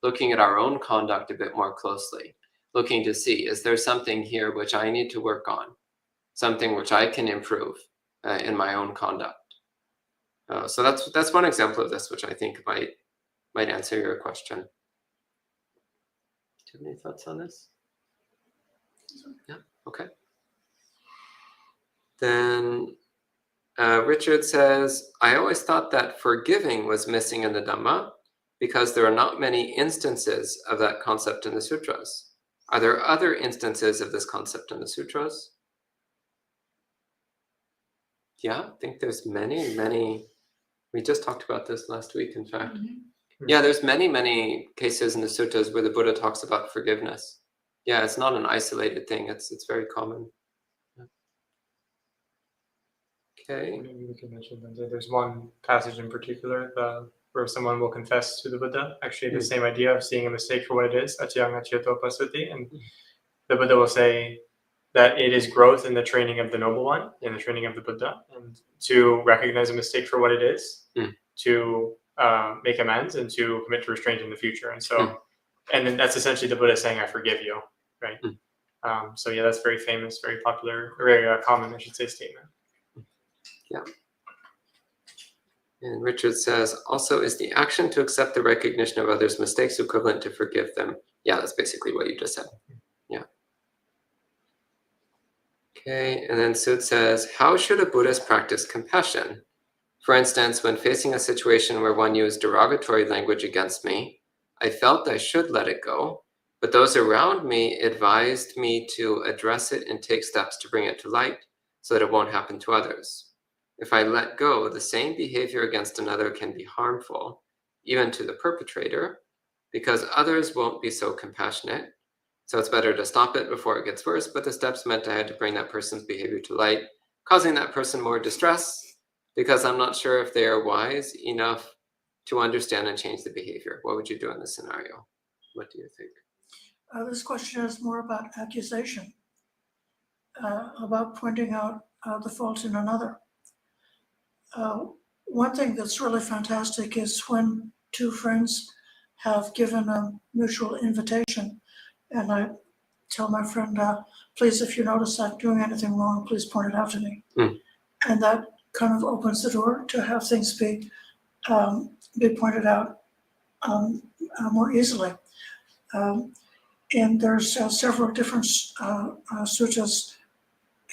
looking at our own conduct a bit more closely, looking to see, is there something here which I need to work on, something which I can improve in my own conduct. So that's one example of this, which I think might answer your question. Do you have any thoughts on this? Yeah. Okay. Then Richard says, I always thought that forgiving was missing in the Dhamma because there are not many instances of that concept in the sutras. Are there other instances of this concept in the sutras? Yeah, I think there's many. We just talked about this last week, in fact. Yeah, there's many cases in the suttas where the Buddha talks about forgiveness. Yeah, it's not an isolated thing. It's very common. Okay. Maybe we can mention that there's one passage in particular where someone will confess to the Buddha. Actually, the same idea of seeing a mistake for what it is, atyang achyuto pasati, and the Buddha will say that it is growth in the training of the noble one, in the training of the Buddha, and to recognize a mistake for what it is, to make amends, and to commit to restraint in the future. And so, and then that's essentially the Buddha saying, "I forgive you," right? So yeah, that's very famous, very popular, very common, I should say, statement. Yeah. And Richard says, also, is the action to accept the recognition of others' mistakes equivalent to forgive them? Yeah, that's basically what you just said. Yeah. Okay, and then Sud says, how should a Buddhist practice compassion? For instance, when facing a situation where one used derogatory language against me, I felt I should let it go, but those around me advised me to address it and take steps to bring it to light so that it won't happen to others. If I let go, the same behavior against another can be harmful, even to the perpetrator, because others won't be so compassionate. So it's better to stop it before it gets worse, but the steps meant I had to bring that person's behavior to light, causing that person more distress, because I'm not sure if they are wise enough to understand and change the behavior. What would you do in this scenario? What do you think? This question is more about accusation, about pointing out the fault in another. One thing that's really fantastic is when two friends have given a mutual invitation, and I tell my friend, please, if you notice I'm doing anything wrong, please point it out to me. And that kind of opens the door to have things be pointed out more easily. And there's several different sutras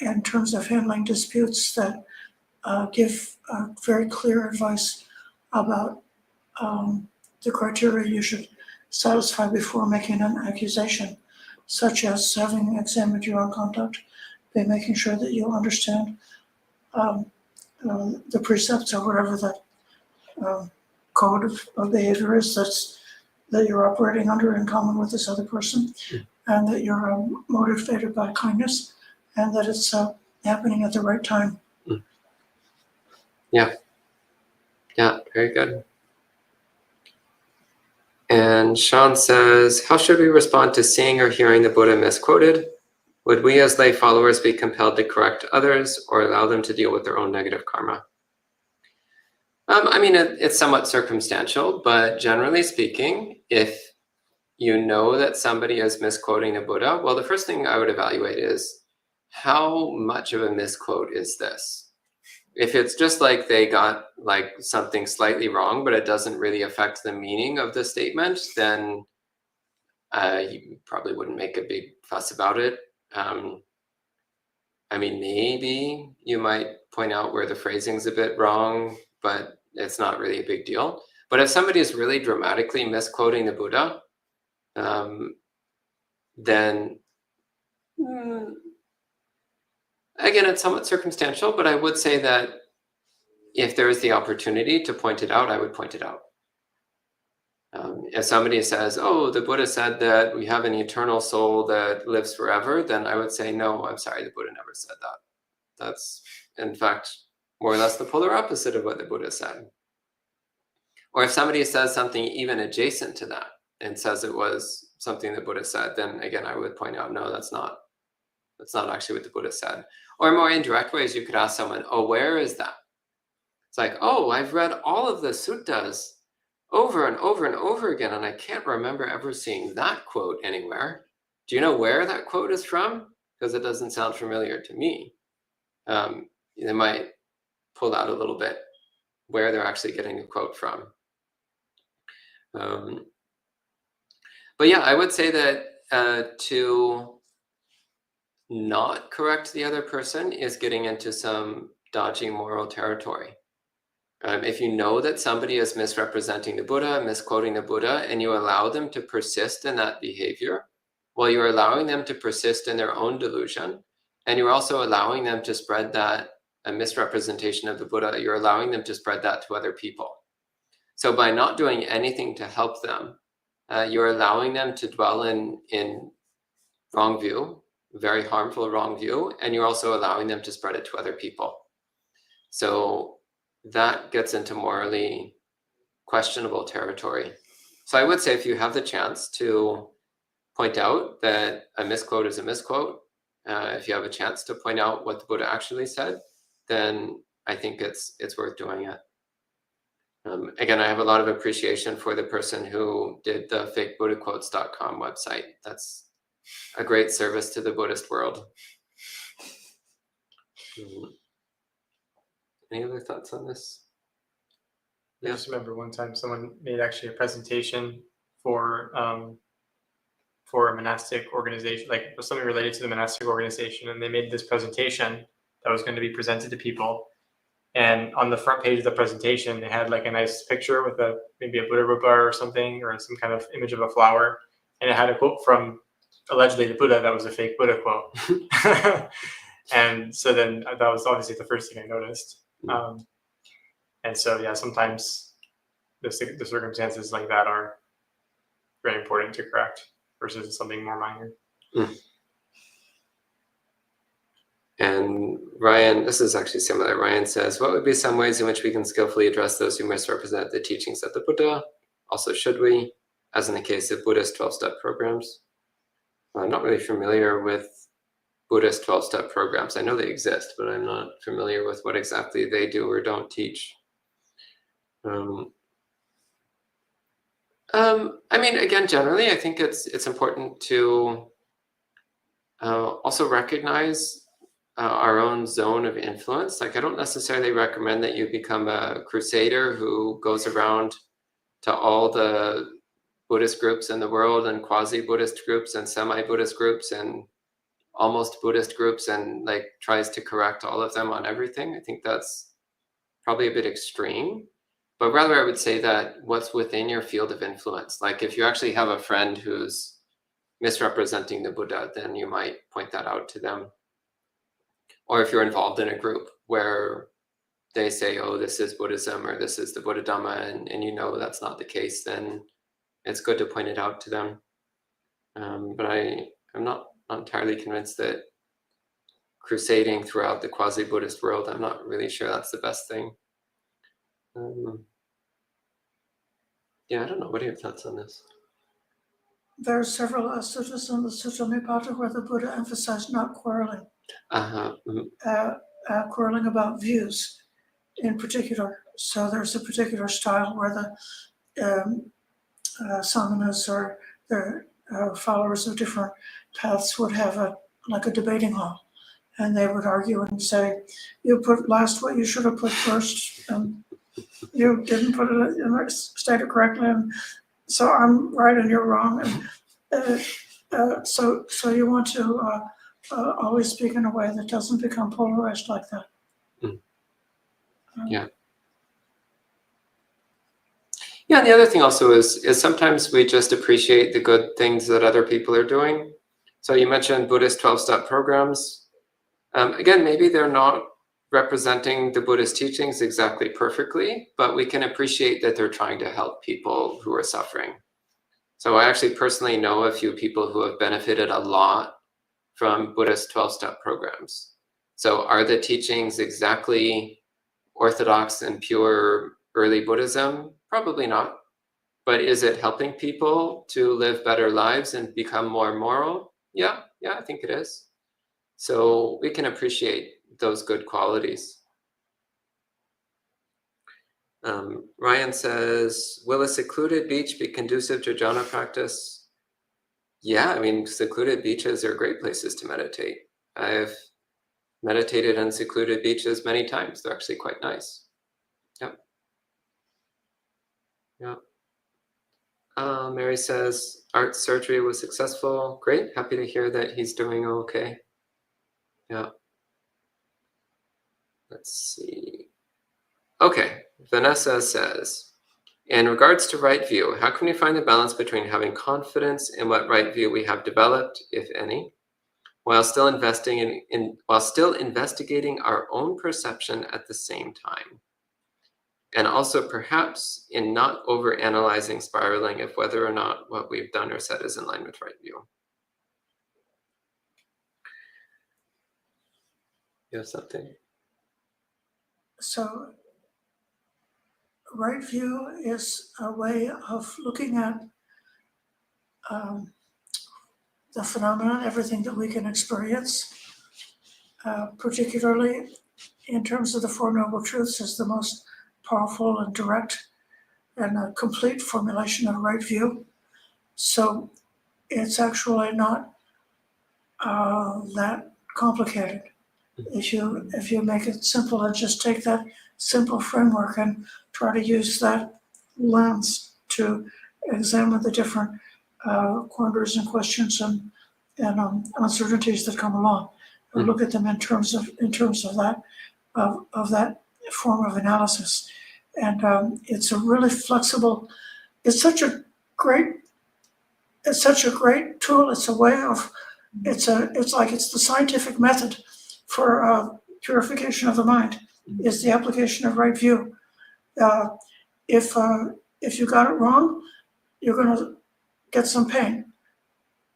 in terms of handling disputes that give very clear advice about the criteria you should satisfy before making an accusation, such as having examined your own conduct, by making sure that you understand the precepts or whatever that code of behavior is that you're operating under in common with this other person, and that you're motivated by kindness, and that it's happening at the right time. Yeah, very good. And Sean says, how should we respond to seeing or hearing the Buddha misquoted? Would we as lay followers be compelled to correct others or allow them to deal with their own negative karma? I mean, it's somewhat circumstantial, but generally speaking, if you know that somebody is misquoting the Buddha, well, the first thing I would evaluate is how much of a misquote is this? If it's just like they got like something slightly wrong, but it doesn't really affect the meaning of the statement, then you probably wouldn't make a big fuss about it. I mean, maybe you might point out where the phrasing's a bit wrong, but it's not really a big deal. But if somebody is really dramatically misquoting the Buddha, then again, it's somewhat circumstantial, but I would say that if there is the opportunity to point it out, I would point it out. If somebody says, oh, the Buddha said that we have an eternal soul that lives forever, then I would say, no, I'm sorry, the Buddha never said that. That's, in fact, more or less the polar opposite of what the Buddha said. Or if somebody says something even adjacent to that and says it was something the Buddha said, then again, I would point out, no, that's not actually what the Buddha said. Or more indirect ways, you could ask someone, oh, where is that? It's like, oh, I've read all of the suttas over and over and over again, and I can't remember ever seeing that quote anywhere. Do you know where that quote is from? Because it doesn't sound familiar to me. They might pull out a little bit where they're actually getting a quote from. But yeah, I would say that to not correct the other person is getting into some dodgy moral territory. If you know that somebody is misrepresenting the Buddha, misquoting the Buddha, and you allow them to persist in that behavior, well, you're allowing them to persist in their own delusion, and you're also allowing them to spread that a misrepresentation of the Buddha, you're allowing them to spread that to other people. So by not doing anything to help them, you're allowing them to dwell in wrong view, very harmful wrong view, and you're also allowing them to spread it to other people. So that gets into morally questionable territory. So I would say if you have the chance to point out that a misquote is a misquote, if you have a chance to point out what the Buddha actually said, then I think it's worth doing it. Again, I have a lot of appreciation for the person who did the fakebuddhaquotes.com website. That's a great service to the Buddhist world. Any other thoughts on this? I just remember one time someone made actually a presentation for a monastic organization, like something related to the monastic organization, and they made this presentation that was going to be presented to people. And on the front page of the presentation, they had like a nice picture with maybe a Buddha rupa or something, or some kind of image of a flower, and it had a quote from allegedly the Buddha that was a fake Buddha quote. And so then that was obviously the first thing I noticed. And so yeah, sometimes the circumstances like that are very important to correct versus something more minor. And Ryan, this is actually similar. Ryan says, what would be some ways in which we can skillfully address those who misrepresent the teachings of the Buddha? Also, should we, as in the case of Buddhist 12-step programs? I'm not really familiar with Buddhist 12-step programs. I know they exist, but I'm not familiar with what exactly they do or don't teach. I mean, again, generally, I think it's important to also recognize our own zone of influence. Like, I don't necessarily recommend that you become a crusader who goes around to all the Buddhist groups in the world and quasi-Buddhist groups and semi-Buddhist groups and almost Buddhist groups and like tries to correct all of them on everything. I think that's probably a bit extreme, but rather I would say that what's within your field of influence. Like if you actually have a friend who's misrepresenting the Buddha, then you might point that out to them. Or if you're involved in a group where they say, oh, this is Buddhism or this is the Buddha Dhamma, and you know that's not the case, then it's good to point it out to them. But I'm not entirely convinced that crusading throughout the quasi-Buddhist world, I'm not really sure that's the best thing. Yeah, I don't know. What are your thoughts on this? There are several suttas in the Sutta Nipata where the Buddha emphasized not quarreling. Quarreling about views in particular. So there's a particular style where the samanas or the followers of different paths would have a debating hall, and they would argue and say, you put last what you should have put first, and you didn't put it in stated correctly, and so I'm right and you're wrong. And so you want to always speak in a way that doesn't become polarized like that. Yeah. Yeah, and the other thing also is sometimes we just appreciate the good things that other people are doing. So you mentioned Buddhist 12-step programs. Again, maybe they're not representing the Buddhist teachings exactly perfectly, but we can appreciate that they're trying to help people who are suffering. So I actually personally know a few people who have benefited a lot from Buddhist 12-step programs. So are the teachings exactly orthodox and pure early Buddhism? Probably not. But is it helping people to live better lives and become more moral? Yeah, I think it is. So we can appreciate those good qualities. Ryan says, will a secluded beach be conducive to jhana practice? Yeah, I mean, secluded beaches are great places to meditate. I've meditated on secluded beaches many times. They're actually quite nice. Yep. Yeah. Mary says, art surgery was successful. Great. Happy to hear that he's doing okay. Yeah. Let's see. Okay. Vanessa says, in regards to right view, how can we find the balance between having confidence in what right view we have developed, if any, while still investigating our own perception at the same time? And also perhaps in not overanalyzing, spiraling if whether or not what we've done or said is in line with right view. You have something? So right view is a way of looking at the phenomenon, everything that we can experience, particularly in terms of the Four Noble Truths, is the most powerful and direct and a complete formulation of right view. So it's actually not that complicated. If you make it simple and just take that simple framework and try to use that lens to examine the different quandaries and questions and uncertainties that come along, and look at them in terms of that form of analysis. And it's a really flexible. It's such a great tool. It's a way of. It's the scientific method for purification of the mind. Is the application of right view. If you got it wrong, you're going to get some pain.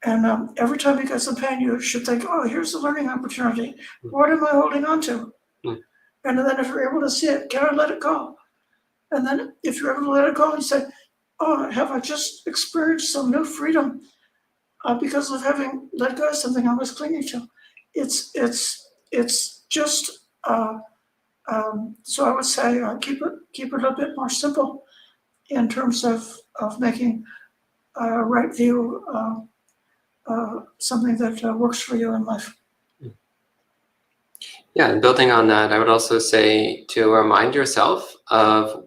And every time you get some pain, you should think, oh, here's the learning opportunity. What am I holding on to? And then if you're able to see it, can I let it go? And then if you're able to let it go, you say, oh, have I just experienced some new freedom because of having let go of something I was clinging to? It's just, so I would say keep it a bit more simple in terms of making right view something that works for you in life. Yeah, and building on that, I would also say to remind yourself of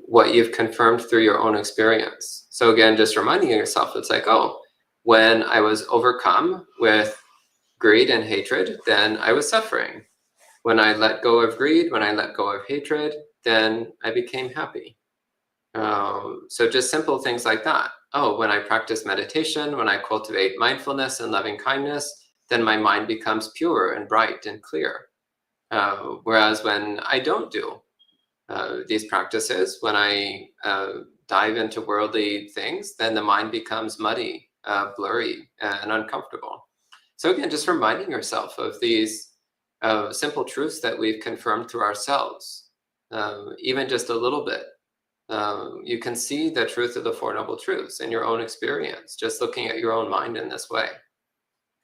what you've confirmed through your own experience. So again, just reminding yourself, it's like, oh, when I was overcome with greed and hatred, then I was suffering. When I let go of greed, when I let go of hatred, then I became happy. So just simple things like that. Oh, when I practice meditation, when I cultivate mindfulness and loving kindness, then my mind becomes pure and bright and clear. Whereas when I don't do these practices, when I dive into worldly things, then the mind becomes muddy, blurry, and uncomfortable. So again, just reminding yourself of these simple truths that we've confirmed through ourselves, even just a little bit. You can see the truth of the Four Noble Truths in your own experience, just looking at your own mind in this way.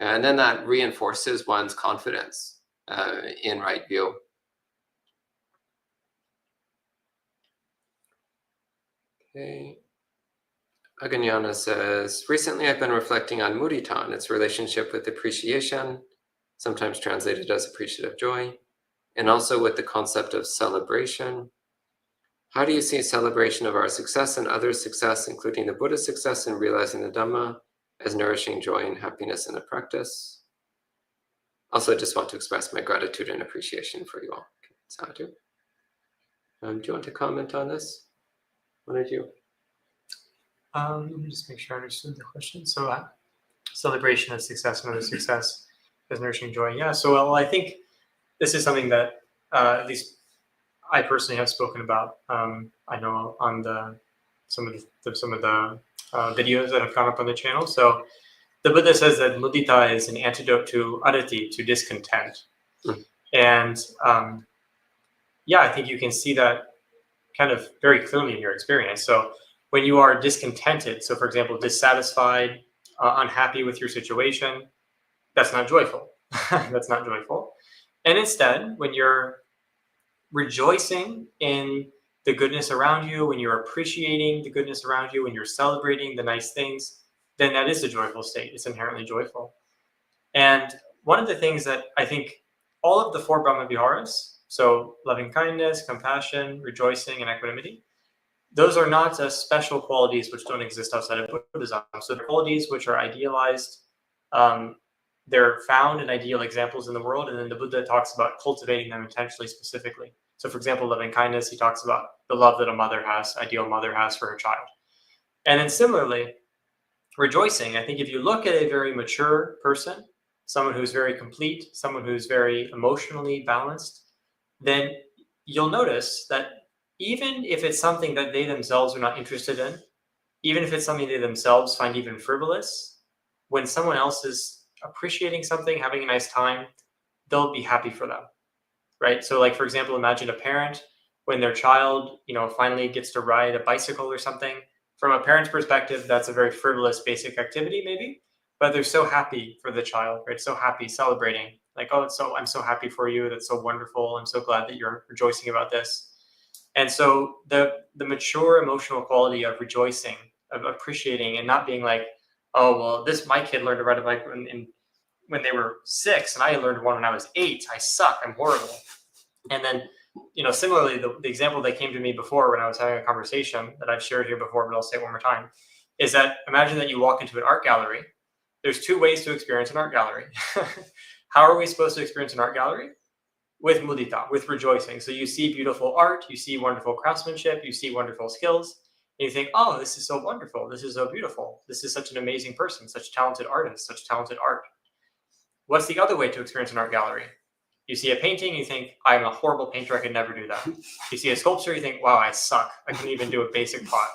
And then that reinforces one's confidence in right view. Okay. Aganyana says, recently I've been reflecting on mudita and its relationship with appreciation, sometimes translated as appreciative joy, and also with the concept of celebration. How do you see celebration of our success and others' success, including the Buddha's success in realizing the Dhamma, as nourishing joy and happiness in the practice? Also, just want to express my gratitude and appreciation for you all. Okay, sadhu. Do you want to comment on this? One of you? Let me just make sure I understood the question. So, celebration of success and other success as nourishing joy. Yeah. So, well, I think this is something that at least I personally have spoken about. I know on some of the videos that have gone up on the channel. So, the Buddha says that mudita is an antidote to arati, to discontent. And yeah, I think you can see that kind of very clearly in your experience. So when you are discontented, so for example, dissatisfied, unhappy with your situation, that's not joyful. That's not joyful. And instead, when you're rejoicing in the goodness around you, when you're appreciating the goodness around you, when you're celebrating the nice things, then that is a joyful state. It's inherently joyful. And one of the things that I think all of the four Brahma Viharas, so loving kindness, compassion, rejoicing, and equanimity, those are not special qualities which don't exist outside of Buddhism. So they're qualities which are idealized. They're found in ideal examples in the world, and then the Buddha talks about cultivating them intentionally, specifically. So for example, loving kindness, he talks about the love that a mother has, ideal mother has for her child. And then similarly, rejoicing. I think if you look at a very mature person, someone who's very complete, someone who's very emotionally balanced, then you'll notice that even if it's something that they themselves are not interested in, even if it's something they themselves find even frivolous, when someone else is appreciating something, having a nice time, they'll be happy for them, right? So like, for example, imagine a parent when their child, finally gets to ride a bicycle or something. From a parent's perspective, that's a very frivolous, basic activity maybe, but they're so happy for the child, right? So happy, celebrating, like, oh, I'm so happy for you. That's so wonderful. I'm so glad that you're rejoicing about this. And so the mature emotional quality of rejoicing, of appreciating, and not being like, oh, well, my kid learned to ride a bike when they were 6, and I learned one when I was 8. I suck. I'm horrible. And then, similarly, the example that came to me before when I was having a conversation that I've shared here before, but I'll say it one more time, is that imagine that you walk into an art gallery. There's 2 ways to experience an art gallery. How are we supposed to experience an art gallery? With mudita, with rejoicing. So you see beautiful art, you see wonderful craftsmanship, you see wonderful skills, and you think, oh, this is so wonderful. This is so beautiful. This is such an amazing person, such talented artist, such talented art. What's the other way to experience an art gallery? You see a painting, you think, I'm a horrible painter, I could never do that. You see a sculpture, you think, wow, I suck. I couldn't even do a basic pot.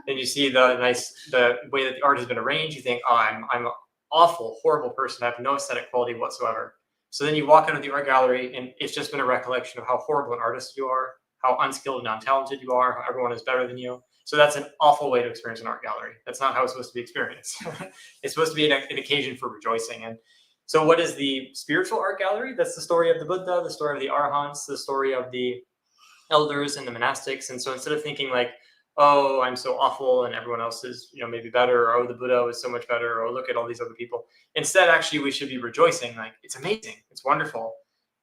Then you see the way that the art has been arranged, you think, oh, I'm an awful, horrible person. I have no aesthetic quality whatsoever. So then you walk into the art gallery, and it's just been a recollection of how horrible an artist you are, how unskilled and non-talented you are, how everyone is better than you. So that's an awful way to experience an art gallery. That's not how it's supposed to be experienced. It's supposed to be an occasion for rejoicing. And so what is the spiritual art gallery? That's the story of the Buddha, the story of the Arahants, the story of the elders and the monastics. And so instead of thinking like, oh, I'm so awful and everyone else is, maybe better, or oh, the Buddha is so much better, or look at all these other people. Instead, actually, we should be rejoicing, like, it's amazing, it's wonderful.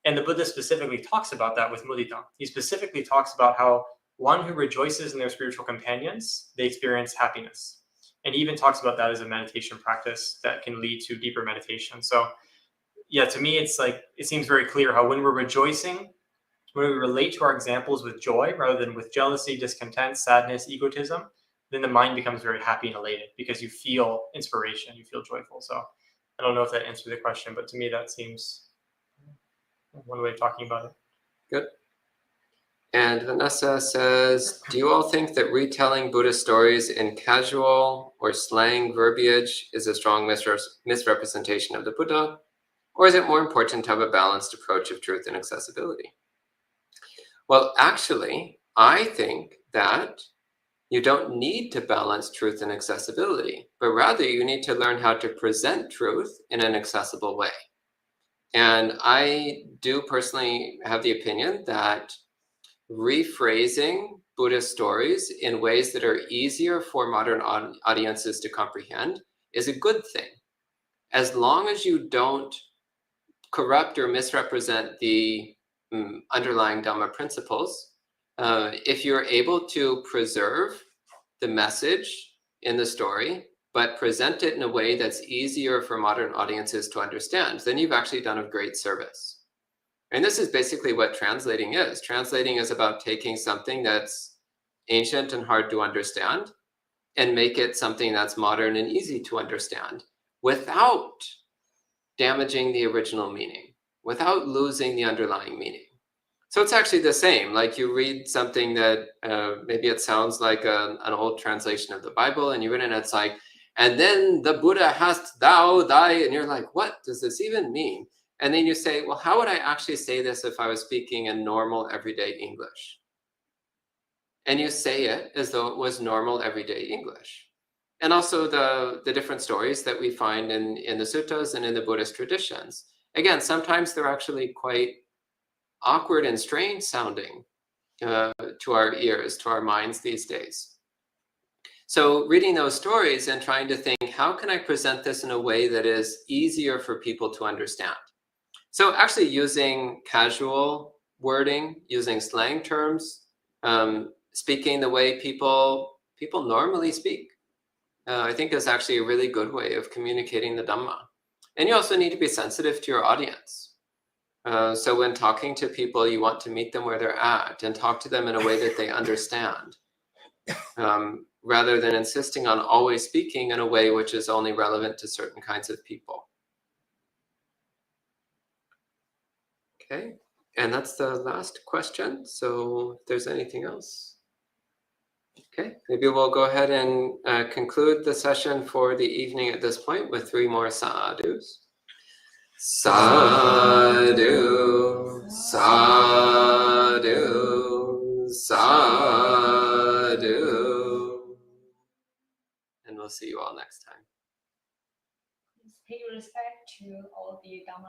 And the Buddha specifically talks about that with mudita. He specifically talks about how one who rejoices in their spiritual companions, they experience happiness. And he even talks about that as a meditation practice that can lead to deeper meditation. So yeah, to me, it's like, it seems very clear how when we're rejoicing, when we relate to our examples with joy rather than with jealousy, discontent, sadness, egotism, then the mind becomes very happy and elated because you feel inspiration, you feel joyful. So I don't know if that answered the question, but to me, that seems one way of talking about it. Good. And Vanessa says, do you all think that retelling Buddhist stories in casual or slang verbiage is a strong misrepresentation of the Buddha? Or is it more important to have a balanced approach of truth and accessibility? Well, actually, I think that you don't need to balance truth and accessibility, but rather you need to learn how to present truth in an accessible way. And I do personally have the opinion that rephrasing Buddhist stories in ways that are easier for modern audiences to comprehend is a good thing, as long as you don't corrupt or misrepresent the underlying Dhamma principles. If you're able to preserve the message in the story, but present it in a way that's easier for modern audiences to understand, then you've actually done a great service. And this is basically what translating is. Translating is about taking something that's ancient and hard to understand and make it something that's modern and easy to understand without damaging the original meaning, without losing the underlying meaning. So it's actually the same. Like you read something that maybe it sounds like an old translation of the Bible, and you read it and it's like, and then the Buddha hast thou thy, and you're like, what does this even mean? And then you say, well, how would I actually say this if I was speaking in normal, everyday English? And you say it as though it was normal, everyday English. And also the different stories that we find in the suttas and in the Buddhist traditions. Again, sometimes they're actually quite awkward and strange sounding to our ears, to our minds these days. So reading those stories and trying to think, how can I present this in a way that is easier for people to understand? So actually using casual wording, using slang terms, speaking the way people normally speak, I think is actually a really good way of communicating the Dhamma. And you also need to be sensitive to your audience. So when talking to people, you want to meet them where they're at and talk to them in a way that they understand, rather than insisting on always speaking in a way which is only relevant to certain kinds of people. Okay, and that's the last question. So if there's anything else. Okay, maybe we'll go ahead and conclude the session for the evening at this point with 3 more sadhus. Sadhu, sadhu, sadhu. And we'll see you all next time. Please pay respect to all the Dhamma